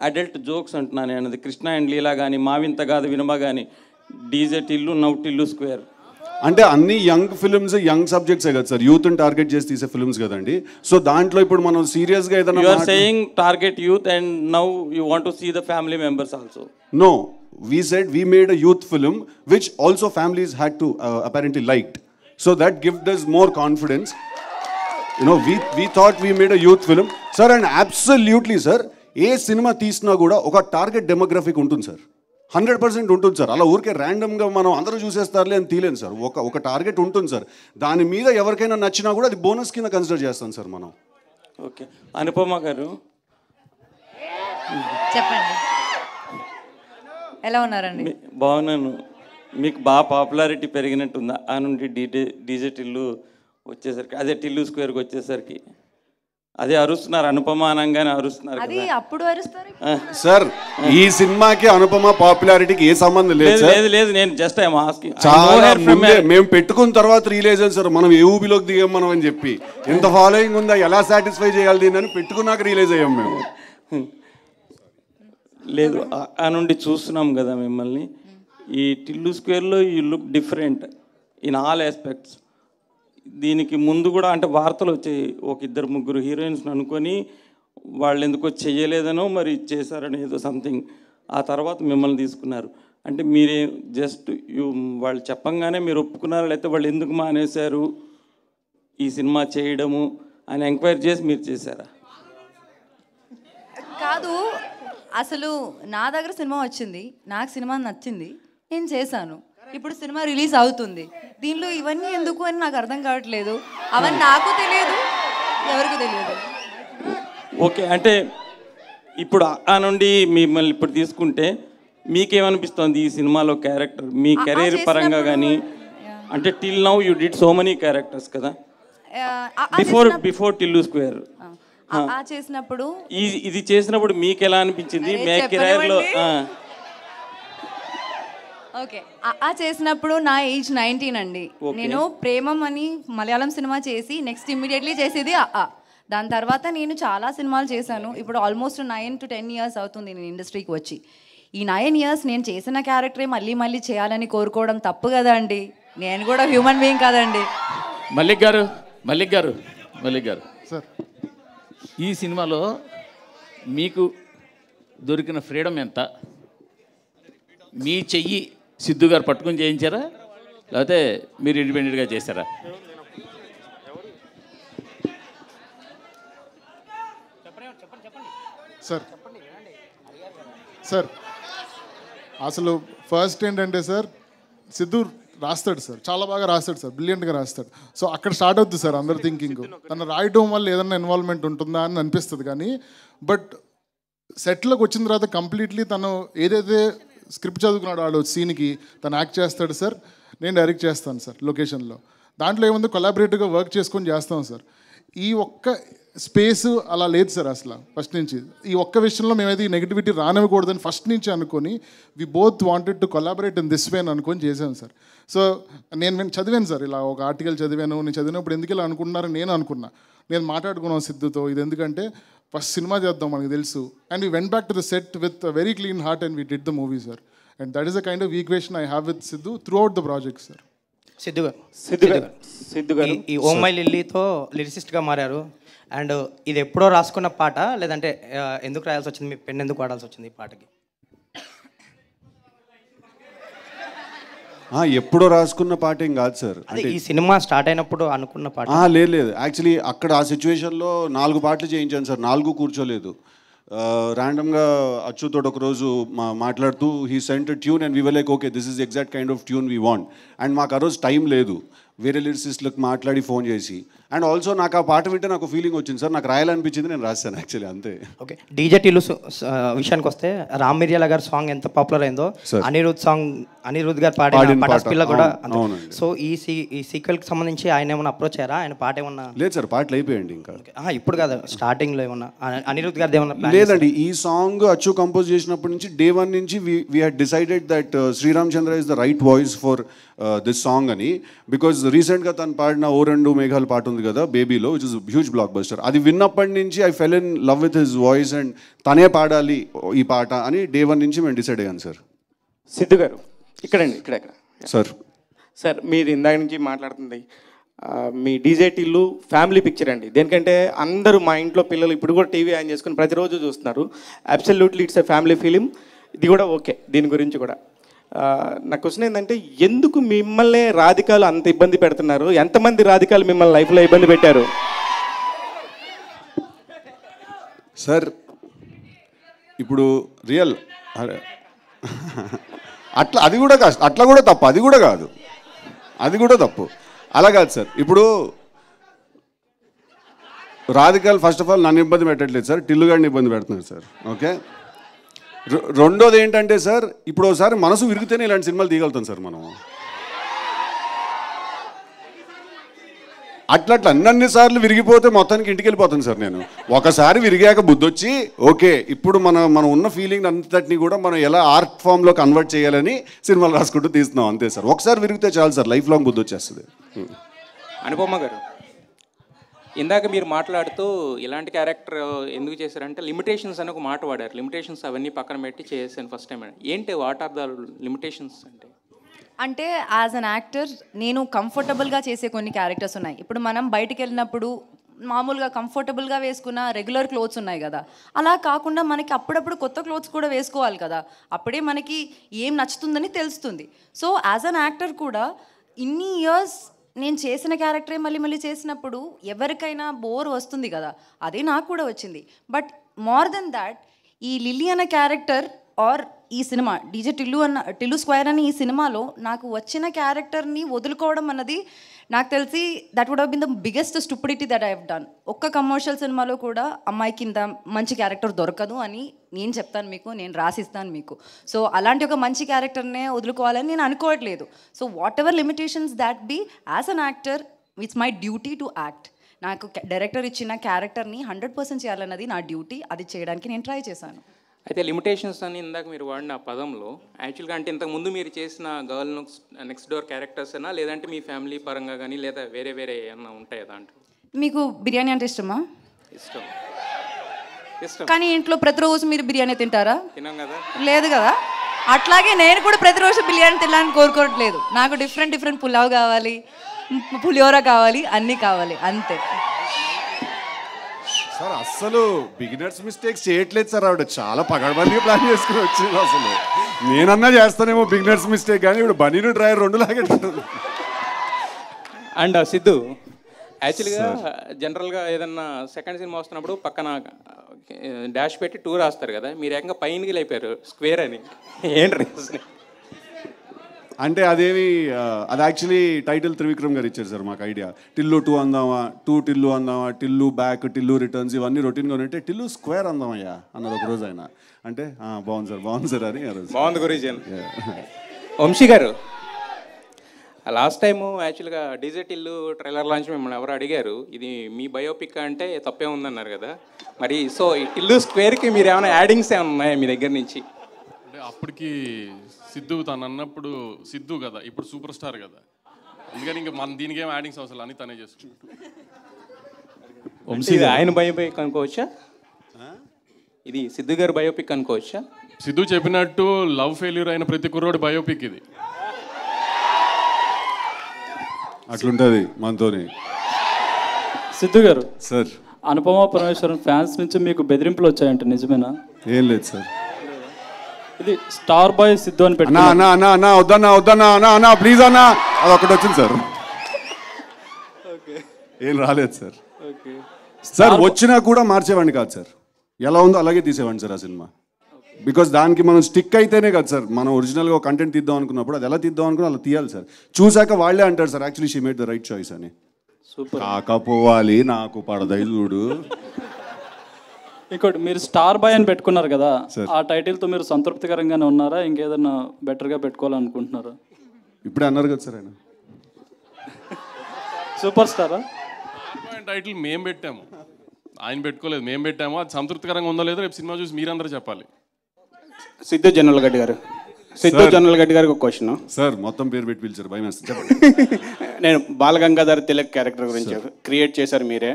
adult jokes అంటున్నాను నేను. అది కృష్ణ అండ్ లీలా కానీ, మావింత కాదు వినమ కానీ, DJ Tillu, now Tillu square అంటే అన్ని యంగ్ ఫిల్మ్స్ యంగ్ సబ్జెక్ట్సే కదా సార్, యూత్ని టార్గెట్ చేసి తీసే ఫిల్మ్స్ కదండి. సో దాంట్లో ఇప్పుడు మనం సీరియస్గా ఏదైనా you are saying target youth and now you want to see the family members also. No, we said we made a youth film which also families had to apparently liked, so that gives us more confidence. You know, we thought we made a youth film sir, and absolutely sir, A cinema తీసినా కూడా ఒక టార్గెట్ డెమోగ్రఫిక్ ఉంటుంది సార్, 100% ఉంటుంది సార్. అలా ఊరికే ర్యాండమ్గా మనం అందరూ చూసేస్తారులే అని తీలేను సార్. ఒక టార్గెట్ ఉంటుంది సార్, దాని మీద ఎవరికైనా నచ్చినా కూడా అది బోనస్ కింద కన్సిడర్ చేస్తాం సార్ మనం. ఓకే, అనుపమ గారు చెప్పండి, ఎలా ఉన్నారండి? బాగున్నాను. మీకు బాగా పాపులారిటీ పెరిగినట్టుందా ఆ నుండి డీజే టిల్లు వచ్చేసరికి, అదే టిల్లు స్క్వేర్కి వచ్చేసరికి? అదే అరుస్తున్నారు, అనుపమ అనగానే అరుస్తున్నారు అది అప్పుడు అరుస్తారు సార్. ఈ సినిమాకి అనుపమ పాపులారిటీకి ఏ సంబంధం లేదు. లేదు నేను జస్ట్ ఐఎమ్ ఆస్కింగ్. చాలా ముందే మేము పెట్టుకున్న తర్వాత రిలీజ్ అయింది సార్, మనం ఏ ఊబిలోకి దిగాం మనం అని చెప్పి. ఎంత ఫాలోయింగ్ ఉందా, ఎలా సాటిస్ఫై చేయాలి దీన్ని అని పెట్టుకున్నాక రిలీజ్ అయ్యాం మేము. లేదు ఆ నుండి చూస్తున్నాం కదా మిమ్మల్ని. ఈ టిల్లు స్క్వేర్లో you look different in all aspects. దీనికి ముందు కూడా అంటే వార్తలు వచ్చాయి, ఒక 2-3 హీరోయిన్స్ని అనుకొని వాళ్ళు ఎందుకో చెయ్యలేదనో మరి చేశారని ఏదో సంథింగ్. ఆ తర్వాత మిమ్మల్ని తీసుకున్నారు. అంటే మీరే జస్ట్ వాళ్ళు చెప్పంగానే మీరు ఒప్పుకున్నారా, లేకపోతే వాళ్ళు ఎందుకు మానేశారు ఈ సినిమా చేయడము అని ఎంక్వైరీ చేసి మీరు చేశారా? కాదు, అసలు నా దగ్గర సినిమా వచ్చింది, నాకు సినిమా నచ్చింది, నేను చేశాను. ఇప్పుడు సినిమా రిలీజ్ అవుతుంది, దీనిలో ఇవన్నీ ఎందుకు అని నాకు అర్థం కావట్లేదు. అవన్నీ నాకు తెలియదు, ఎవరికి తెలియదు. ఓకే, అంటే ఇప్పుడు ఆ నుండి మిమ్మల్ని ఇప్పుడు తీసుకుంటే మీకేమనిపిస్తుంది ఈ సినిమాలో క్యారెక్టర్ మీ కెరీర్ పరంగా కానీ? అంటే till now you did so many characters కదా, బిఫోర్ టిల్లు స్క్వేర్ చేసినప్పుడు ఇది చేసినప్పుడు మీకు ఎలా అనిపించింది? మీ కెరీర్లో ఓకే, చేసినప్పుడు నా ఏజ్ 19 అండి. నేను ప్రేమం అని మలయాళం సినిమా చేసి నెక్స్ట్ ఇమ్మీడియట్లీ చేసేది దాని తర్వాత నేను చాలా సినిమాలు చేశాను. ఇప్పుడు ఆల్మోస్ట్ 9 to 10 years అవుతుంది నేను ఇండస్ట్రీకి వచ్చి. ఈ 9 years నేను చేసిన క్యారెక్టరే మళ్ళీ మళ్ళీ చేయాలని కోరుకోవడం తప్పు కదా అండి. నేను కూడా హ్యూమన్ బీయింగ్ కదండి. మల్లిక్ గారు సార్, ఈ సినిమాలో మీకు దొరికిన ఫ్రీడమ్ ఎంత? మీ చెయ్యి సిద్ధు గారు పట్టుకుని చేయించారా, లేకపోతే మీరు ఇండిపెండెంట్గా చేశారా? సార్ అసలు ఫస్ట్ ఏంటంటే సార్, సిద్ధు రాస్తాడు సార్, చాలా బాగా రాస్తాడు సార్, బ్రిలియంట్గా రాస్తాడు. సో అక్కడ స్టార్ట్ అవుతుంది సార్ అందరు థింకింగ్, తను రాయటం వల్ల ఏదైనా ఇన్వాల్వ్మెంట్ ఉంటుందా అని అనిపిస్తుంది. కానీ బట్ సెట్లోకి వచ్చిన తర్వాత కంప్లీట్లీ తను ఏదైతే స్క్రిప్ట్ చదువుకున్నాడు వాడు సీన్కి తను యాక్ట్ చేస్తాడు సార్, నేను డైరెక్ట్ చేస్తాను సార్ లొకేషన్లో. దాంట్లో ఏముంది, కొలాబరేటివ్గా వర్క్ చేసుకొని చేస్తాం సార్. ఈ ఒక్క స్పేస్ అలా లేదు సార్ అసలు ఫస్ట్ నుంచి. ఈ ఒక్క విషయంలో మేమైతే ఈ నెగిటివిటీ రానివ్వకూడదని ఫస్ట్ నుంచి అనుకొని we both wanted to collaborate in this way అని అనుకొని చేశాను సార్. సో నేను చదివాను సార్, ఇలా ఒక ఆర్టికల్ చదివాను. నేను చదివినప్పుడు ఎందుకు ఇలా అనుకుంటున్నారని నేను అనుకున్నా. నేను మాట్లాడుకున్నాను సిద్ధుతో, ఇది ఎందుకంటే ఫస్ట్ సినిమా చేద్దాం మనకు తెలుసు. And we went back to the set with very clean heart and we did the movie sir. And that is a kind of equation I have with Siddhu through out the project sir. Siddhu గారు ఈ ఓ మై లిల్లీతో లిరిసిస్ట్గా మారారు. అండ్ ఇది ఎప్పుడో రాసుకున్న పాట, లేదంటే ఎందుకు రాయాల్సి వచ్చింది, మీ పెన్ ఎందుకు వాడాల్సి వచ్చింది ఈ పాటకి? ఎప్పుడో రాసుకున్న పాట ఏం కాదు సార్, అంటే ఈ సినిమా స్టార్ట్ అయినప్పుడు అనుకున్న పాట? లేదు యాక్చువల్లీ అక్కడ ఆ సిచ్యువేషన్లో 4 పాటలు చేయించాను సార్, 4 కూర్చోలేదు. ర్యాండమ్గా అచ్చుతో ఒకరోజు మాట్లాడుతూ he sent tune and we were like okay this is exact kind of tune we want. And మాకు ఆ రోజు టైం లేదు, వేరే లిరిసిస్ట్లకు మాట్లాడి ఫోన్ చేసి. అండ్ ఆల్సో నాకు ఆ పాట వింటే నాకు ఫీలింగ్ వచ్చింది సార్, నాకు రాయాలనిపించింది, నేను రాశాను యాక్చువల్లీ అంతే. ఓకే, డీజే టిల్లు విషయానికి వస్తే రామ్ మిర్యాల గారి సాంగ్ ఎంత పాపులర్ అయిందో అనిరుద్ సాంగ్, అనిరుద్ గారు పాడిన పటాస్పిల్ల కూడా. సో ఈ సీక్వెల్కి సంబంధించి ఆయన ఏమైనా అప్రోచ్ అయ్యారా? ఆయన పాట ఏమన్నా? లేదు సార్, పాటలు అయిపోయాయండి ఇంకా. ఇప్పుడు కాదు, స్టార్టింగ్లో ఏమన్నా అనిరుద్ గారిది ఏమన్నా? లేదండి, ఈ సాంగ్ అచ్చు కంపోజ్ చేసినప్పటి నుంచి డే వన్ నుంచి we had decided that Sriram Chandra is the right voice for this song అని. బికాజ్ రీసెంట్గా తను పాడిన ఓ రెండు మేఘాలు పాట ఉంది కదా బేబీలో, which is huge blockbuster. అది విన్నప్పటి నుంచి I fell in love with his voice and తనే పాడాలి ఈ పాట అని డే వన్ నుంచి మేము డిసైడ్ అయ్యాను సార్. సిద్ధు గారు ఇక్కడండి, ఇక్కడ సార్. సార్ మీరు ఇందాక నుంచి మాట్లాడుతుంది మీ డీజే టిల్లు ఫ్యామిలీ పిక్చర్ అండి. దేనికంటే అందరూ మా ఇంట్లో పిల్లలు ఇప్పుడు కూడా టీవీ ఆన్ చేసుకుని ప్రతిరోజు చూస్తున్నారు. Absolutely it's a family film. ఇది కూడా ఓకే, దీని గురించి కూడా నా క్వశ్చన్ ఏంటంటే, ఎందుకు మిమ్మల్ని రాధికాలు అంత ఇబ్బంది పెడుతున్నారు? ఎంతమంది రాధికాలు మిమ్మల్ని లైఫ్లో ఇబ్బంది పెట్టారు? సార్ ఇప్పుడు రియల్ అట్లా అది కూడా కాదు, అట్లా కూడా తప్పు, అది కూడా కాదు, అది కూడా తప్పు, అలా కాదు సార్. ఇప్పుడు రాధికాలు ఫస్ట్ ఆఫ్ ఆల్ నన్ను ఇబ్బంది పెట్టట్లేదు సార్, టిల్లు గారిని ఇబ్బంది పెడుతున్నారు సార్. ఓకే, రెండోది ఏంటంటే సార్, ఇప్పుడు ఒకసారి మనసు విరిగితేనే ఇలాంటి సినిమాలు తీయగలుగుతాం సార్ మనం. అట్లా అన్నన్ని విరిగిపోతే మొత్తానికి ఇంటికి వెళ్ళిపోతాను సార్ నేను. ఒకసారి విరిగాక బుద్ధి వచ్చి ఓకే ఇప్పుడు మనం ఉన్న ఫీలింగ్ అంతటిని కూడా మనం ఎలా ఆర్ట్ ఫామ్లో కన్వర్ట్ చేయాలని సినిమాలు రాసుకుంటూ తీస్తున్నాం అంతే సార్. ఒకసారి విరిగితే చాలు సార్, లైఫ్ లాంగ్ బుద్ధి వచ్చేస్తుంది. అనుపమ గారు, ఇందాక మీరు మాట్లాడుతూ ఇలాంటి క్యారెక్టర్ ఎందుకు చేశారంటే లిమిటేషన్స్ అని ఒక మాట వాడారు. లిమిటేషన్స్ అవన్నీ పక్కన పెట్టి చేశాను ఫస్ట్ టైం. ఏంటి వాట్ ఆర్ ద లిమిటేషన్స్ అంటే యాజ్ అన్ యాక్టర్ నేను కంఫర్టబుల్గా చేసే కొన్ని క్యారెక్టర్స్ ఉన్నాయి. ఇప్పుడు మనం బయటికి వెళ్ళినప్పుడు మామూలుగా కంఫర్టబుల్గా వేసుకున్న రెగ్యులర్ క్లోత్స్ ఉన్నాయి కదా, అలా కాకుండా మనకి అప్పుడప్పుడు కొత్త క్లోత్స్ కూడా వేసుకోవాలి కదా, అప్పుడే మనకి ఏం నచ్చుతుందని తెలుస్తుంది. సో యాజ్ అన్ యాక్టర్ కూడా ఇన్ని ఇయర్స్ నేను చేసిన క్యారెక్టరే మళ్ళీ మళ్ళీ చేసినప్పుడు ఎవరికైనా బోర్ వస్తుంది కదా, అదే నాకు కూడా వచ్చింది. బట్ మోర్ దెన్ దాట్ ఈ లిల్లీ అన్న క్యారెక్టర్ ఆర్ ఈ సినిమా డీజే టిల్లు స్క్వేర్ అని ఈ సినిమాలో నాకు వచ్చిన క్యారెక్టర్ని వదులుకోవడం అన్నది నాకు తెలిసి that would have been the biggest stupidity that I have done. ఒక్క కమర్షియల్ సినిమాలో కూడా అమ్మాయికి ఇంత మంచి క్యారెక్టర్ దొరకదు అని నేను చెప్తాను మీకు, నేను రాసిస్తాను మీకు. సో అలాంటి ఒక మంచి క్యారెక్టర్నే వదులుకోవాలని నేను అనుకోవట్లేదు. So whatever limitations that be, as an actor it's my duty to act. నాకు డైరెక్టర్ ఇచ్చిన క్యారెక్టర్ని 100% చేయాలన్నది నా డ్యూటీ, అది చేయడానికి నేను ట్రై చేశాను. అయితే లిమిటేషన్స్ అని ఇందాక మీరు వాడిన పదంలో యాక్చువల్గా అంటే ఇంతకుముందు మీరు చేసిన గర్ల్ నెక్స్ట్ డోర్ క్యారెక్టర్స్ అయినా లేదంటే మీ ఫ్యామిలీ పరంగా కానీ లేదా వేరే వేరే ఏమన్నా ఉంటాయా దాంట్లో? మీకు బిర్యానీ అంటే ఇష్టమా? ఇష్టం. కానీ ఇంట్లో ప్రతిరోజు మీరు బిర్యానీ తింటారా? తినాం కదా. లేదు కదా. అట్లాగే నేను కూడా ప్రతిరోజు బిర్యానీ తినాలని కోరుకోవట్లేదు. నాకు డిఫరెంట్ పులావ్ కావాలి, పులిహోర కావాలి, అన్నీ కావాలి, అంతే సార్. అస్సలు బిగినర్స్ మిస్టేక్స్ చేయట్లేదు సార్, ఆవిడ చాలా పగడబందిగా ప్లాన్ చేసుకుని వచ్చింది. అసలు నేనన్నా చేస్తానేమో బిగినర్స్ మిస్టేక్, కానీ ఇప్పుడు బనీను డ్రైవర్ రెండు లాగేటట్టు. అండ్ సిద్ధు, యాక్చువల్గా జనరల్గా ఏదన్నా సెకండ్ సినిమా వస్తున్నప్పుడు పక్కన డాష్ పెట్టి టూర్ రాస్తారు కదా, మీరు ఏకంగా పైనకి లేపారు స్క్వేర్ అని, ఏంటి రీజన్? అంటే అదేమి అది యాక్చువల్లీ టైటిల్ త్రివిక్రమ్ గారు ఇచ్చారు సార్ మాకు ఐడియా. టిల్లు 2 అందామా, 2 టిల్లు అందామా, టిల్లు బ్యాక్, టిల్లు రిటర్న్స్, ఇవన్నీ రొటీన్గా ఉంటే టిల్లు స్క్వేర్ అందామయ్యా అన్నది ఒక రోజు ఆయన. అంటే బాగుంది సార్ అని. బాగుంది గురించి. వంశీ గారు, లాస్ట్ టైము యాక్చువల్గా డీజే టిల్లు ట్రైలర్ లాంచ్ మిమ్మల్ని ఎవరు అడిగారు ఇది మీ బయోపిక్ అంటే తప్పే ఉందన్నారు కదా, మరి సో ఈ టిల్లు స్క్వేర్కి మీరు ఏమైనా యాడింగ్స్ ఏమైనా ఉన్నాయా మీ దగ్గర నుంచి? అంటే అప్పటికి సిద్ధు తను అన్నప్పుడు సిద్ధు కదా, ఇప్పుడు సూపర్ స్టార్ కదా, అందుకని ఇంకా మన దీనికి ఏం యాడింగ్స్ అవసరం అని తనే చేసుకుంటాం. ఆయన బయోపిక్ అనుకోవచ్చా? ఇది సిద్ధు గారు బయోపిక్ అనుకోవచ్చా? సిద్ధు చెప్పినట్టు లవ్ ఫెయిల్యూర్ అయిన ప్రతి కుర్రోడి బయోపిక్ ఇది. అట్లుంటుంది మనతోని. సిద్ధు గారు సార్, అనుపమ పరమేశ్వరన్ ఫ్యాన్స్ నుంచి మీకు బెదిరింపులు వచ్చాయంట, నిజమేనా? ఏం లేదు సార్. ఇది స్టార్ బాయ్ సిద్ధు అని పెట్టినా వద్దన్నా ప్లీజ్ అన్నా, అది ఒకటి వచ్చింది సార్. ఏం రాలేదు సార్. సార్ వచ్చినా కూడా మార్చేవాడిని కాదు సార్. ఎలా ఉందో అలాగే తీసేవాడిని సార్ ఆ సినిమా. బికాస్ దానికి మనం స్టిక్ అయితేనే కదా సార్ మనం ఒరిజినల్గా కంటెంట్ తీద్దాం అనుకున్నప్పుడు అది ఎలా తీద్దాం అనుకున్నా అలా తీయాలి సార్. చూసాక వాళ్ళే అంటారు sir actually she made the right choice అని. కాకపోవాలి నాకు పడదైదుడు. ఇంకోటి మీరు స్టార్ బాయ్ అని పెట్టుకున్నారు కదా, ఆ టైటిల్తో మీరు సంతృప్తికరంగానే ఉన్నారా, ఇంకేదన్నా బెటర్గా పెట్టుకోవాలనుకుంటున్నారా? ఇప్పుడే అన్నారు కదా సార్ ఆయన సూపర్ స్టారా. టైటిల్ మేము పెట్టాము, ఆయన పెట్టుకోలేదు, మేము పెట్టాము. అది సంతృప్తికరంగా ఉందో లేదో రేపు సినిమా చూసి మీరందరూ చెప్పాలి. సిద్ధు జనరల్ గడ్డి గారు, సిద్ధు జనరల్ గడ్డి గారికి ఒక క్వశ్చన్ సార్. మొత్తం పేరు పెట్టి పిలిచారు, భయం వేస్తుంది. నేను బాలగంగాధర్ తిలక్ క్యారెక్టర్ గురించి క్రియేట్ చేశారు మీరే.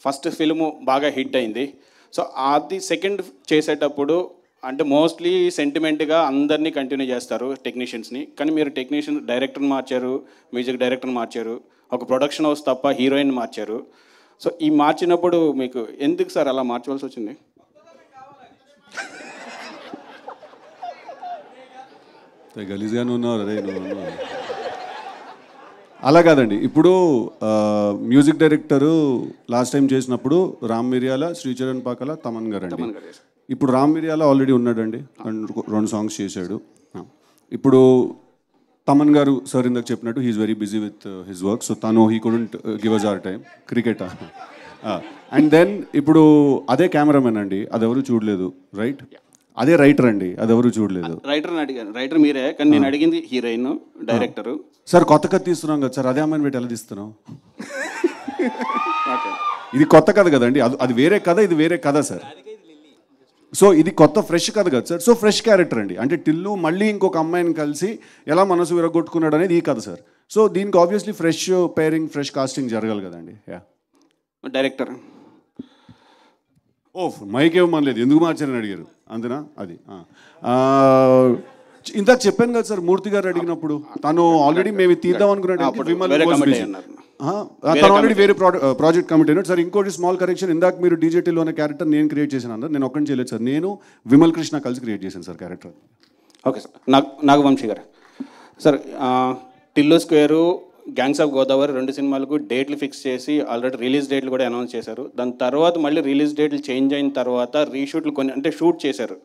ఫస్ట్ ఫిల్ము బాగా హిట్ అయింది. సో అది సెకండ్ చేసేటప్పుడు అంటే మోస్ట్లీ సెంటిమెంట్గా అందరినీ కంటిన్యూ చేస్తారు టెక్నీషియన్స్ని, కానీ మీరు డైరెక్టర్ని మార్చారు, మ్యూజిక్ డైరెక్టర్ని మార్చారు, ఒక ప్రొడక్షన్ హౌస్ తప్ప హీరోయిన్ మార్చారు. సో ఈ మార్చినప్పుడు మీకు ఎందుకు సార్ అలా మార్చవలసి వచ్చింది? గలీజ్గానే ఉన్నారు అరే నువ్వు. అలా కాదండి, ఇప్పుడు మ్యూజిక్ డైరెక్టరు లాస్ట్ టైం చేసినప్పుడు రామ్ మిరియాల, శ్రీచరణ్ పాకాల, తమన్ గారు అండి. ఇప్పుడు రామ్ మిరియాల ఆల్రెడీ ఉన్నాడండి, 2 సాంగ్స్ చేశాడు. ఇప్పుడు తమన్ గారు సార్ ఇందాక చెప్పినట్టు he's very busy with his work, so తను he couldn't give us our time. Cricket and then ఇప్పుడు అదే కెమెరామెన్ అండి, అదెవరు చూడలేదు, రైట్? అదే రైటర్ అండి, అదెవరు చూడలేదు. రైటర్ని అడిగాను, రైటర్ మీరే, కానీ నేను అడిగింది హీరోయిన్ డైరెక్టరు. సార్ కొత్త కథ తీస్తున్నాం కదా సార్, అదే అమ్మాయిని పెట్టి ఎలా తీస్తున్నాం? ఇది కొత్త కథ కదండి, అది వేరే కథ, ఇది వేరే కథ సార్. సో ఇది కొత్త ఫ్రెష్ కథ కదా సార్. సో ఫ్రెష్ క్యారెక్టర్ అండి, అంటే టిల్లు మళ్ళీ ఇంకొక అమ్మాయిని కలిసి ఎలా మనసు విరగొట్టుకున్నాడు అనేది ఈ కథ సార్. సో దీనికి obviously fresh pairing, fresh casting జరగాలి కదండి. డైరెక్టర్ మైక్ ఇవ్వమనలేదు, ఎందుకు మార్చారని అడిగారు అంతేనా? అది ఇందాక చెప్పాను కదా సార్, మూర్తి గారు అడిగినప్పుడు తను ఆల్రెడీ మేము తీద్దాం అనుకున్నాడు, తను ఆల్రెడీ వేరే ప్రాజెక్ట్ కమిటీ అయినాడు సార్. ఇంకోటి స్మాల్ కరెక్షన్, ఇందాక మీరు డీజేటీలో అనే క్యారెక్టర్ నేను క్రియేట్ చేశాను అన్నారు, నేను ఒక్కడిని చేయలేదు సార్, నేను విమల్ కృష్ణ కలిసి క్రియేట్ చేశాను sir character. Okay sir. Nagavamsi గారు sir, Tillu square, gangs of Godavari 2 సినిమాలకు డేట్లు ఫిక్స్ చేసి ఆల్రెడీ రిలీజ్ డేట్లు కూడా అనౌన్స్ చేశారు. దాని తర్వాత మళ్ళీ రిలీజ్ డేట్లు చేంజ్ అయిన తర్వాత రీషూట్లు కొన్ని అంటే షూట్ చేశారు,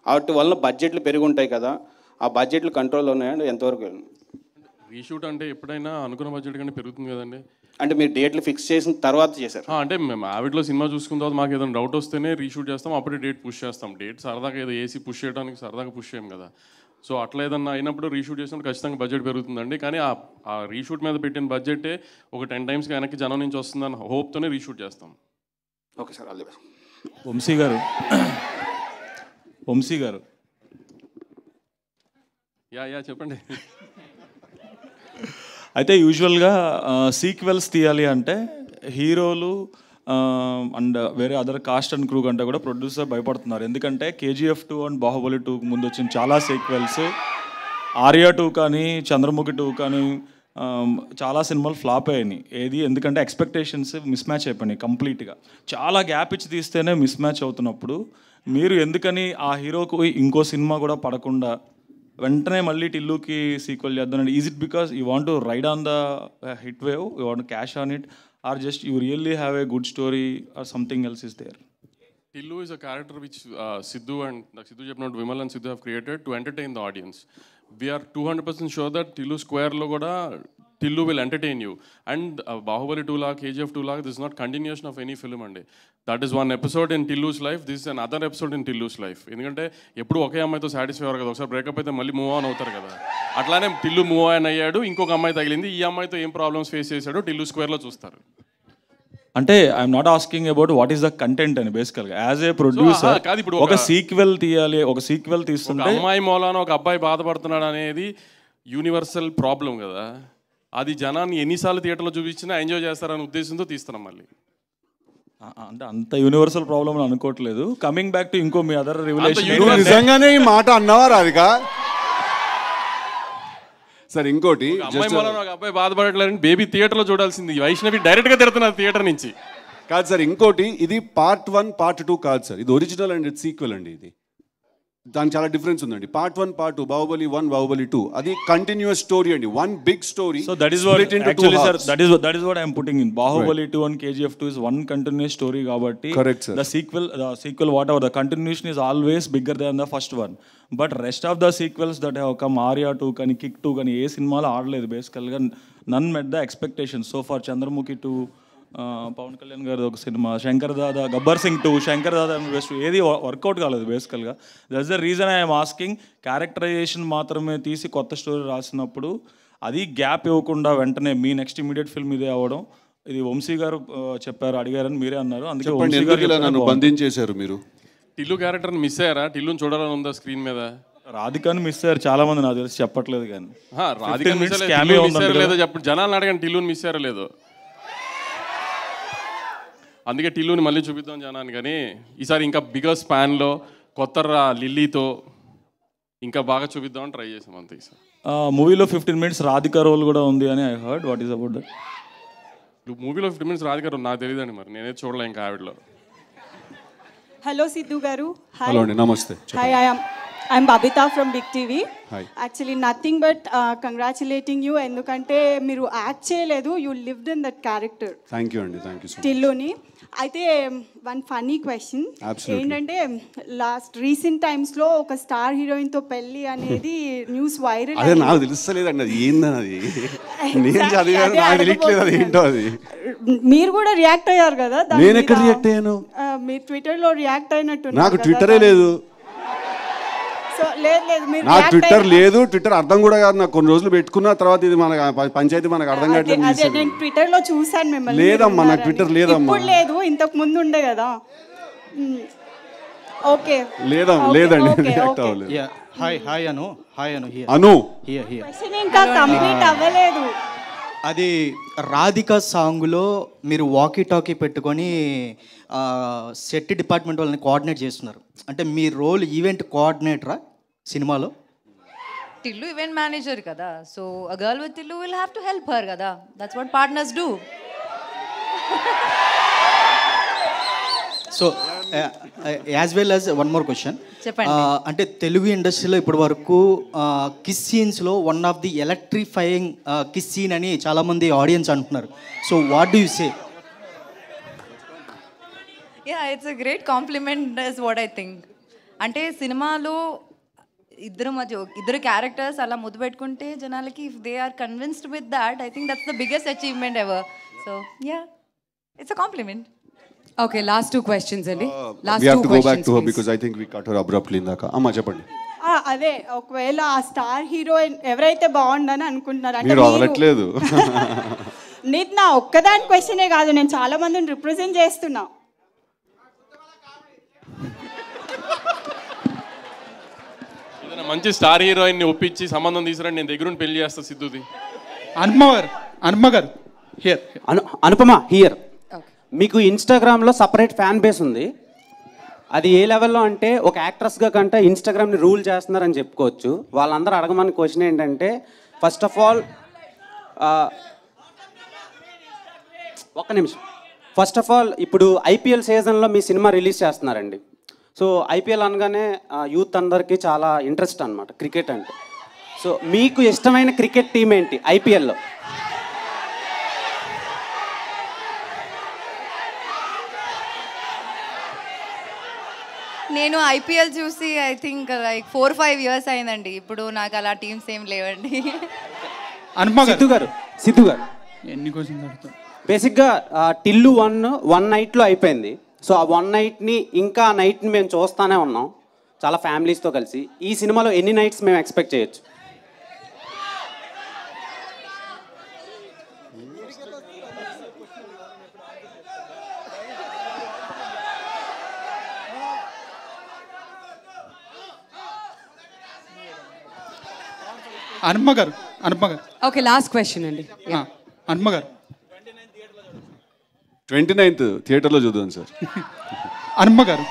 వాటి వలన బడ్జెట్లు పెరిగి ఉంటాయి కదా, ఆ బడ్జెట్లు కంట్రోల్లో ఉన్నాయండి ఎంతవరకు? రీషూట్ అంటే ఎప్పుడైనా అనుకున్న బడ్జెట్ కంటే పెరుగుతుంది కదండి. అంటే మీరు డేట్లు ఫిక్స్ చేసిన తర్వాత చేశారు? అంటే మేము ఆవిడలో సినిమా చూసుకున్న తర్వాత మాకు ఏదైనా డౌట్ వస్తేనే రీషూట్ చేస్తాం, అప్పుడే డేట్ పుష్ చేస్తాం. డేట్ సరదాగా ఏదో ఏసీ పుష్ చేయడానికి సరదాగా పుష్ చేయం కదా. సో అట్లా ఏదన్నా అయినప్పుడు రీషూట్ చేసినప్పుడు ఖచ్చితంగా బడ్జెట్ పెరుగుతుందండి. కానీ ఆ రీషూట్ మీద పెట్టిన బడ్జెటే ఒక 10 times వెనక్కి జనం నుంచి వస్తుందని హోప్తోనే రీషూట్ చేస్తాం. Okay sir, all the best. Vamshi garu yeah చెప్పండి. అయితే యూజువల్గా సీక్వెల్స్ తీయాలి అంటే హీరోలు అండ్ వేరే అదర్ కాస్ట్ అండ్ క్రూ కంటే కూడా ప్రొడ్యూసర్ భయపడుతున్నారు. ఎందుకంటే KGF 2 అండ్ బాహుబలి 2 ముందు వచ్చిన చాలా సీక్వెల్స్, ఆర్యా 2 కానీ చంద్రముఖి 2 కానీ చాలా సినిమాలు ఫ్లాప్ అయ్యాయి. ఏది ఎందుకంటే ఎక్స్పెక్టేషన్స్ మిస్ మ్యాచ్ అయిపోయినాయి కంప్లీట్గా. చాలా గ్యాప్ ఇచ్చి తీస్తేనే మిస్ మ్యాచ్ అవుతున్నప్పుడు మీరు ఎందుకని ఆ హీరోకు ఇంకో సినిమా కూడా పడకుండా వెంటనే మళ్ళీ టిల్లుకి సీక్వెల్ చేద్దాం? Is it because you want to ride on the hit wave, you want cash on it, or just you really have a good story or something else is there? Tillu is a character which Sidhu చెప్పినట్టు Vimal and Sidhu have created to entertain the audience. We are 200% sure that Tillu Square lo kuda Tillu will entertain you. And Bahubali 2 la, KGF 2 la, this is not continuation of any film andi. That is one episode in Tillu's life, this is another episode in Tillu's life. ఎందుకంటే ఎప్పుడు ఒకే అమ్మాయితో సాటిస్ఫై అవ్వరు కదా, ఒకసారి బ్రేకప్ అయితే మళ్ళీ మూవ్ ఆన్ అవుతారు కదా. అట్లానే టిల్లు మూవ్ ఆన్ అయ్యాడు, ఇంకొక అమ్మాయి తగిలింది, ఈ అమ్మాయితో ఏం ప్రాబ్లమ్స్ ఫేస్ చేశాడో టిల్లు స్క్వేర్లో చూస్తారు. అంటే I'm not asking about what is the content అని, బేసికల్గా యాజ్ ఏ ప్రొడ్యూసర్ ఒక సీక్వెల్ తీయాలి, ఒక సీక్వెల్ తీస్తుంటే అమ్మాయి మూలాన ఒక అబ్బాయి బాధపడుతున్నాడు అనేది యూనివర్సల్ ప్రాబ్లం కదా, అది జనాన్ని ఎన్నిసార్లు థియేటర్లో చూపించినా ఎంజాయ్ చేస్తారనే ఉద్దేశంతో తీస్తున్నాం. మళ్ళీ అంటే అంత యూనివర్సల్ ప్రాబ్లం అని అనుకోవట్లేదు. కమింగ్ బ్యాక్ టు ఇంకో మీ అదర్ రివల్యూషన్, నిజంగానే ఈ మాట అన్నావా రాధిక? సార్ ఇంకోటి, అమ్మాయి మూలాన ఒక అబ్బాయి బాధపడట్లేదని బేబీ థియేటర్లో చూడాల్సింది, వైష్ణవి డైరెక్ట్గా తిడుతున్నారు థియేటర్ నుంచి. కాదు సార్, ఇంకోటి, ఇది part 1 part 2 కాదు సార్, ఇది ఒరిజినల్ అండ్ ఇది సీక్వెల్ అండి. ఇది దానికి చాలా డిఫరెన్స్ ఉందండి. పార్ట్ 1 పార్ట్ 2, బాహుబలి 1 బాహుబలి 2 అది కంటిన్యూస్ స్టోరీ అండి, one big story. So that is what actually sir, that is what I am putting in. Bahubali 2 and KGF 2 is one continuous story kabatti. Correct sir. The sequel whatever, the continuation is always bigger than the first one. But rest of the sequels that have come, Arya 2 kani Kick 2 kani ఏ సినిమాలో ఆడలేదు basically గా. None met the expectations. So far Chandramukhi 2, Pawan Kalyan గారి ఒక సినిమా, శంకర్ దాదా, గబ్బర్ సింగ్ 2, శంకర్ దాదా బెస్ట్, ఏది వర్కౌట్ కాలేదు బేసికల్గా. That's the reason I'm asking. Characterization మాత్రమే తీసి కొత్త స్టోరీ రాసినప్పుడు అది గ్యాప్ ఇవ్వకుండా వెంటనే మీ నెక్స్ట్ ఇమీడియట్ ఫిల్మ్ ఇదే అవ్వడం, ఇది వంశీ గారు చెప్పారు, అడిగారని మీరే అన్నారు. అందుకే వంశీ గారు నన్ను బంధించేశారు మీరు. టిల్లు క్యారెక్టర్ని మిస్ అయ్యారా? టిల్లుని చూడాలని ఉందా స్క్రీన్ మీద? రాధికాని మిస్ అయ్యారు చాలా మంది, నాకు తెలిసి చెప్పట్లేదు కానీ. రాధికాని మిస్ లేదో చెప్పండి, జనాలను అడగండి టిల్లుని మిస్ అయ్యారా లేదో. అందుకే టిల్లుని మళ్ళీ చూపిద్దాం జనాన్ని. కానీ ఈసారి ఇంకా బిగ్గర్ స్పాన్లో కొత్త లిల్లీతో ఇంకా బాగా చూపిద్దామని ట్రై చేసాం అంతే. ఈసారి మూవీలో 15 minutes రాధికా రోల్ కూడా ఉంది అని I heard. What is about that? మూవీలో 15 minutes రాధికా రోల్ నాకు తెలియదండి, మరి నేనే చూడలే ఇంకా ఆవిడలో. హలో సిద్ధు గారు. హలో అండి, నమస్తే. Hi, I'm Babitha from big TV. Hi. Actually nothing but congratulating you, ఎందుకంటే మీరు యాక్ట్ చేయలేదు, you lived in that character. Thank you అండి, థ్యాంక్ యూ సో మచ్. టిల్లుని. అయితే వన్ ఫన్నీ క్వశ్చన్ ఏంటంటే, రీసెంట్ టైమ్స్లో ఒక స్టార్ హీరోయిన్తో పెళ్ళి అనేది న్యూస్ వైరల్. అదే నాకు తెలుస్తలేదండి అది ఏందని, అది నేను చదివాను, నాకు తెలియట్లేదు అది ఏంటో. అది మీరు కూడా రియాక్ట్ అయ్యారు కదా? నేను ఎక్కడ రియాక్ట్ అయ్యాను? మీరు ట్విట్టర్లో రియాక్ట్ అయినట్టు. నాకు ట్విట్టరే లేదు. నాకు ట్విట్టర్ లేదు, ట్విట్టర్ అర్థం కూడా కాదు నాకు. కొన్ని రోజులు పెట్టుకున్న తర్వాత ఇది మన పంచాయతీ మనకు అర్థం కావట్లేదు. నేను ట్విట్టర్ లో చూసాను మిమ్మల్ని. లేదమ్మా, నాకు ట్విట్టర్ లేదమ్మా. ఇప్పుడు లేదు, ఇంతకు ముందు ఉండే కదా. ఓకే, లేదండి రియాక్ట్ అవ్వలేదు. హాయ్ అను. అను క్వశ్చన్ ఇంకా కంప్లీట్ అవ్వలేదు. అది రాధిక సాంగ్లో మీరు వాకీ టాకీ పెట్టుకొని సెట్ డిపార్ట్మెంట్ వాళ్ళని కోఆర్డినేట్ చేస్తున్నారు. అంటే మీ రోల్ ఈవెంట్ కోఆర్డినేటరా సినిమాలో? టిల్లు ఈవెంట్ మేనేజర్ కదా, so a girl with Tillu will have to help her కదా. That's what partners do. So as well as one more question. చెప్పండి. అంటే తెలుగు ఇండస్ట్రీలో ఇప్పటి వరకు కిస్ సీన్స్లో one of the electrifying kiss scene అని చాలామంది ఆడియన్స్ అంటున్నారు. So what do you say? Yeah, it's a great compliment is what I think. అంటే సినిమాలో ఇద్దరు క్యారెక్టర్స్ అలా ముద్దు పెట్టుకుంటే జనాలకి, if they are convinced with that, I think that's the biggest achievement ever. So yeah, it's a compliment. Okay, last 2 questions అండి. We have to go back to her because I think we cut her abruptly ఇందాక. అమ్మా చెప్పండి. అదే, ఒకవేళ ఆ స్టార్ హీరోయిన్ ఎవరైతే బాగుండని అనుకుంటున్నారు అంటే మీరు వదలట్లేదు. నీది నా ఒక్కదాని క్వశ్చనే కాదు, నేను చాలా మందిని రిప్రజెంట్ చేస్తున్నా. ఏదైనా మంచి స్టార్ హీరోయిన్ని ఒప్పించి సంబంధం తీసుకురండి, నేను దగ్గరుండి పెళ్లి చేస్తా సిద్ధుది. అనుపమ గారు హియర్. అనుపమ హియర్. మీకు ఇన్స్టాగ్రామ్లో సపరేట్ ఫ్యాన్ బేస్ ఉంది. అది ఏ లెవెల్లో అంటే, ఒక యాక్ట్రెస్గా కంటే ఇన్స్టాగ్రామ్ని రూల్ చేస్తున్నారని చెప్పుకోవచ్చు. వాళ్ళందరూ అడగమని క్వశ్చన్ ఏంటంటే, ఫస్ట్ ఆఫ్ ఆల్ ఒక్క నిమిషం. ఫస్ట్ ఆఫ్ ఆల్ ఇప్పుడు ఐపీఎల్ సీజన్లో మీ సినిమా రిలీజ్ చేస్తున్నారండి. సో ఐపీఎల్ అనగానే యూత్ అందరికీ చాలా ఇంట్రెస్ట్ అనమాట క్రికెట్ అంటే. సో మీకు ఇష్టమైన క్రికెట్ టీం ఏంటి ఐపీఎల్లో? నేను ఐపీఎల్ చూసి ఐ థింక్ లైక్ 4-5 years అయిందండి. ఇప్పుడు నాకు అలా టీమ్స్ ఏం లేవండి. సిద్ధు గారు ఎన్ని క్వశ్చన్స్ అడుగుతారు? బేసిక్గా టిల్లు 1 నైట్లో అయిపోయింది. సో ఆ 1 నైట్ని ఇంకా ఆ నైట్ని మేము చూస్తూనే ఉన్నాం చాలా ఫ్యామిలీస్తో కలిసి. ఈ సినిమాలో ఎన్ని నైట్స్ మేము ఎక్స్పెక్ట్ చేయొచ్చు? అనుపమ గారు. ఓకే, లాస్ట్ క్వశ్చన్ అండి. అనుపమ గారు 29th థియేటర్లో చూద్దాం సార్. అనుపమ గారు,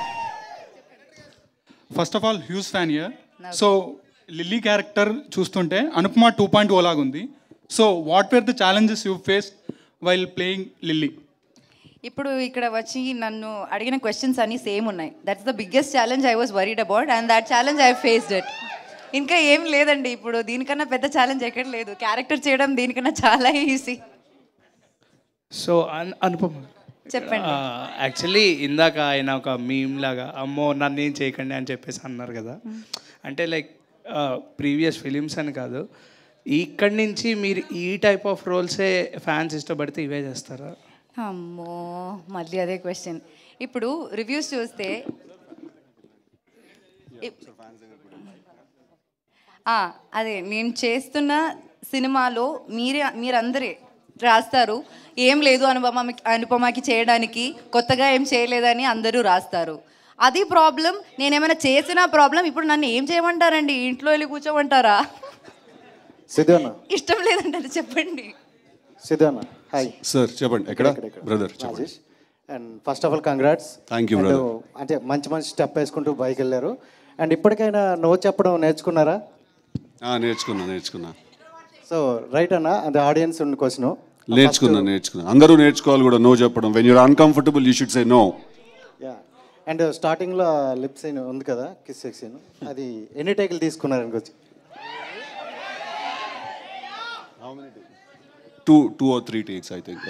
first of all huge fan year. So lily character చూస్తుంటే అనుపమ 2.0 లాగా ఉంది. So what where the challenges you face while playing lily? ఇప్పుడు ఇక్కడ వచ్చి నన్ను అడిగిన క్వశ్చన్స్ అన్నీ సేమ్ ఉన్నాయి. That's the biggest challenge I was worried about and that challenge I faced it. ఇంకా ఏం లేదండి, ఇప్పుడు దీనికన్నా పెద్ద ఛాలెంజ్ ఎక్కడ లేదు. క్యారెక్టర్ చేయడం దీనికన్నా చాలా ఈజీ. సో అనుపమ చెప్పండి. యాక్చువల్లీ ఇందాక ఆయన ఒక మీమ్ లాగా అమ్మో నన్ను ఏం చేయకండి అని చెప్పేసి అన్నారు కదా. అంటే లైక్ ప్రీవియస్ ఫిలిమ్స్ అని కాదు, ఇక్కడి నుంచి మీరు ఈ టైప్ ఆఫ్ రోల్సే ఫ్యాన్స్ ఇష్టపడితే ఇవే చేస్తారా? అమ్మో మళ్ళీ అదే క్వశ్చన్. ఇప్పుడు రివ్యూస్ చూస్తే అదే నేను చేస్తున్న సినిమాలో మీరందరే రాస్తారు ఏం లేదు అనుపమకి చేయడానికి, కొత్తగా ఏం చేయలేదని అందరూ రాస్తారు. అది ప్రాబ్లం. నేనేమైనా చేసిన ప్రాబ్లం. ఇప్పుడు నన్ను ఏం చేయమంటారండి? ఇంట్లో వెళ్ళి కూర్చోమంటారా? ఇష్టం లేదంటే చెప్పండి. సిద్ధన్న హాయ్ సార్ చెప్పండి. ఎక్కడ brother? And first of all congrats. Thank you brother. అంటే మంచి మంచి స్టెప్ వేసుకుంటూ బైక్ వెళ్ళారు. అండ్ ఇప్పటికైనా నో చెప్పడం నేర్చుకున్నారా? నేర్చుకున్నా. సో రైట్ అన్న, అంటే ఆడియన్స్ ఉన్న క్వశ్చన్ నేర్చుకున్నా. అందరూ నేర్చుకోవాలి కూడా నో చెప్పడం. When your uncomfortable you should say no. Yeah. And స్టార్టింగ్లో లిప్ సీన్ ఉంది కదా, కిస్ సెక్స్ సీన్, అది ఎన్ని టేకులు తీసుకున్నారు అనుకోవచ్చు? 2 or 3 takes I think.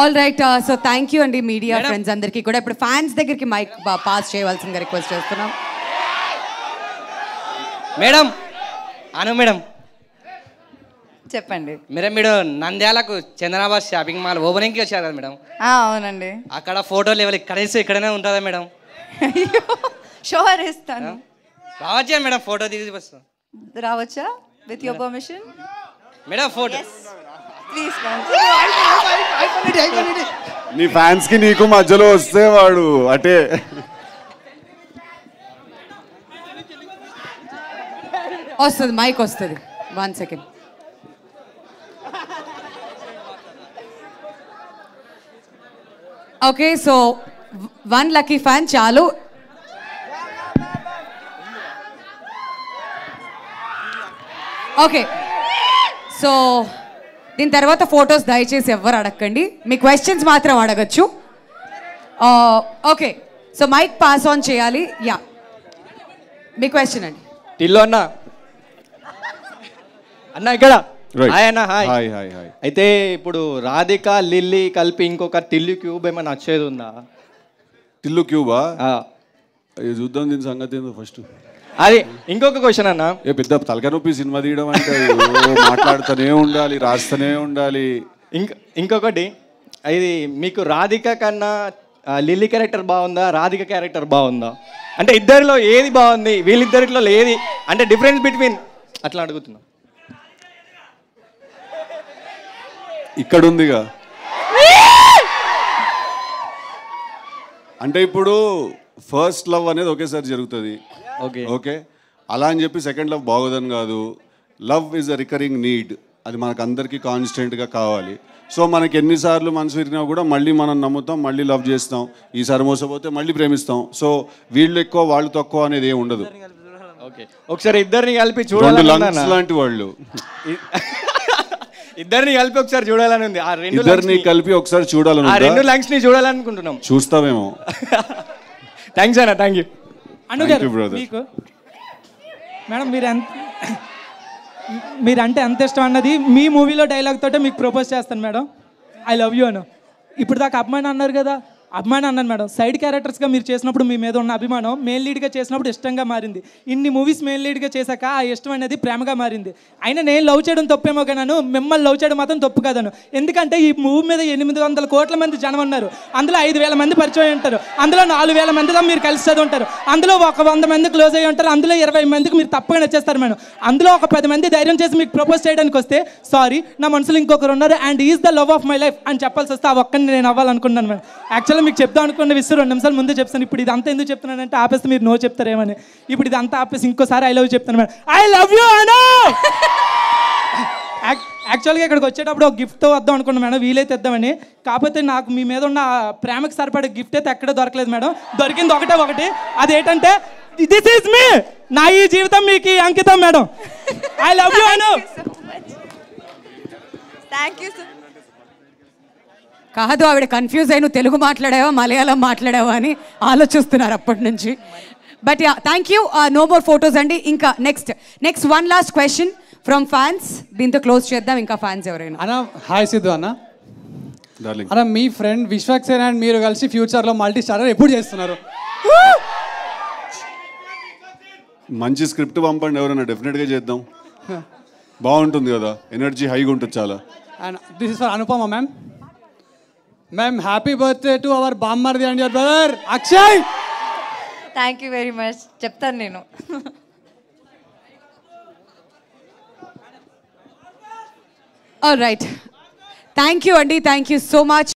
All right. So thank you అండి మీడియా ఫ్రెండ్స్ అందరికీ కూడా. ఇప్పుడు ఫ్యాన్స్ దగ్గరికి మైక్ పాస్ చేయవలసిందిగా రిక్వెస్ట్ చేస్తున్నాం. మేడం మేడం చెప్పండి. మీరు నంద్యాలకు చందనాబాద్ షాపింగ్ మాల్ ఓపెనింగ్కి వచ్చారు కదా మేడం? అవునండి. అక్కడ ఫోటో లెవెల్ ఇక్కడనే ఉంటుందా మేడం? షోర్ ఇస్తాను. రావచ్చా మేడం? ఫోటో దిగి వస్తాం. రావచ్చా with your permission? Madam photo please. నీ ఫ్యాన్స్ కి నీకు మధ్యలో వస్తే వాడు అటే. వస్తుంది, మైక్ వస్తుంది. 1 second. Okay, so 1 lucky fan చాలు. ఓకే, సో దీని తర్వాత ఫొటోస్ దయచేసి ఎవ్వరు అడగండి, మీ క్వశ్చన్స్ మాత్రం అడగచ్చు. Okay, so mic pass on చేయాలి. యా, మీ క్వశ్చన్ అండి. టిల్లు అన్న ఇక్కడ హాయ్. అయితే ఇప్పుడు రాధిక లిల్లీ కలిపి ఇంకొక టిల్లు క్యూబ్ ఏమైనా వచ్చేది ఉందా? టిల్లు క్యూబా? చూద్దాం దీని సంగతి ఏందో ఫస్ట్. అది ఇంకొక క్వశ్చన్ అన్న. పెద్ద తలకాయ నొప్పి సినిమా తీయడం అంటే మాట్లాడుతూనే ఉండాలి, రాస్తూనే ఉండాలి. ఇంకొకటి, ఇది మీకు రాధిక కన్నా లిల్లీ క్యారెక్టర్ బాగుందా, రాధిక క్యారెక్టర్ బాగుందా? అంటే ఇద్దరిలో ఏది బాగుంది, వీళ్ళిద్దరిలో ఏది అంటే డిఫరెన్స్ బిట్వీన్ అట్లా అడుగుతున్నా. ఇక్కడ ఉందిగా. అంటే ఇప్పుడు ఫస్ట్ లవ్ అనేది ఒకేసారి జరుగుతుంది. ఓకే, అలా అని చెప్పి సెకండ్ లవ్ బాగోదని కాదు. Love is a recurring need. అది మనకు అందరికీ కాన్స్టెంట్గా కావాలి. సో మనకి ఎన్నిసార్లు మనసు విరిగినా కూడా మళ్ళీ మనం నమ్ముతాం, మళ్ళీ లవ్ చేస్తాం. ఈసారి మోసపోతే మళ్ళీ ప్రేమిస్తాం. సో వీళ్ళు ఎక్కువ వాళ్ళు తక్కువ అనేది ఏమి ఉండదు. ఒకసారి ఇద్దరిని కలిపి చూడాలని లాంటి వాళ్ళు ఇద్దరిని కలిపి ఒకసారి చూడాలని ఉంది. ఆ ఇద్దరిని కలిపి ఒకసారి చూడాలని, ఆ రెండు లంగ్స్ ని చూడాలనుకుంటున్నాం. చూస్తామేమో. థ్యాంక్స్ అన్న, థ్యాంక్ యూ. మీకు మేడం మీరంటే ఎంత ఇష్టం అన్నది మీ మూవీలో డైలాగ్ తోటే మీకు ప్రపోజ్ చేస్తాను మేడం. ఐ లవ్ యూ అను. ఇప్పుడు దాకా అభిమానం అన్నారు కదా, అభిమానం అన్నాను మేడం. సైడ్ క్యారెక్టర్స్గా మీరు చేసినప్పుడు మీ మీద ఉన్న అభిమానం మెయిన్ లీడ్గా చేసినప్పుడు ఇష్టంగా మారింది. ఇన్ని మూవీస్ మెయిన్ లీడ్గా చేశాక ఆ ఇష్టం అనేది ప్రేమగా మారింది. అయినా నేను లవ్ చేయడం తప్పేమో కానీ మిమ్మల్ని లవ్ చేయడం మాత్రం తప్పు కాదను. ఎందుకంటే ఈ మూవీ మీద 800 కోట్ల మంది జనం ఉన్నారు. అందులో 5,000 మంది పరిచయం ఉంటారు. అందులో 4,000 మందితో మీరు కలిసి చదివి ఉంటారు. అందులో ఒక 100 మంది క్లోజ్ అయ్యి ఉంటారు. అందులో 20 మందికి మీరు తప్పగా నచ్చేస్తారు మేడం. అందులో ఒక 10 మంది ధైర్యం చేసి మీకు ప్రపోజ్ చేయడానికి వస్తే సారీ నా మనసులో ఇంకొకరు ఉన్నారు and is the love of my life అని చెప్పాల్సి వస్తే ఆ ఒక్కరిని నేను అవ్వాలనుకున్నాను మేడం. యాక్చువల్గా మీకు చెప్తాను అనుకున్న విషయం 2 నిమిషాలు ముందే చెప్తాను. ఇప్పుడు ఇది అంతా ఎందుకు చెప్తున్నానంటే ఆపేస్తే మీరు నో చెప్తారేమని. ఇప్పుడు ఇది అంతా ఆపేసి ఇంకోసారి ఐ లవ్ చెప్తాను మేడం. ఐ లవ్ యూ అను. యాక్చువల్గా ఇక్కడికి వచ్చేటప్పుడు ఒక గిఫ్ట్తో వద్దాం అనుకున్నాను మేడం, వీలైతే ఇద్దామని. కాకపోతే నాకు మీ మీద ఉన్న ప్రేమకు సరిపడే గిఫ్ట్ అయితే ఎక్కడే దొరకలేదు మేడం. దొరికింది ఒకటి, అదేంటంటే దిస్ ఈజ్ మీ, నా ఈ జీవితం మీకు అంకితం madam. I love you Anu. Thank you sir. కాదు ఆవిడ కన్ఫ్యూజ్ అయి నువ్వు తెలుగు మాట్లాడావా మలయాళం మాట్లాడావా అని ఆలోచిస్తున్నారు అప్పటి నుంచి. But yeah thank you. No more photos అండి. ఇంకా next one last question from fans. దీంతో క్లోజ్ చేద్దాం. ఇంకా ఫ్యాన్స్ ఎవరైనా? అన్న హాయ్ సిద్ధు అన్న. అన్న మీ ఫ్రెండ్ విశ్వక్సేన్ అండ్ మీరు కలిసి ఫ్యూచర్లో మల్టీ స్టారర్ ఎప్పుడు చేస్తున్నారు? మంచి స్క్రిప్ట్ పంపండి ఎవరైనా, డెఫినెట్గా చేద్దాం. బాగుంటుంది కదా, ఎనర్జీ హైగా ఉంటుంది చాలా. And this is for Anupama ma'am. Ma'am happy birthday to our బామ్మర్ది and your brother Akshay. Thank you very much. చెప్తాను నేను. ఆల్ రైట్, థ్యాంక్ యూ అండి, థ్యాంక్ యూ సో మచ్.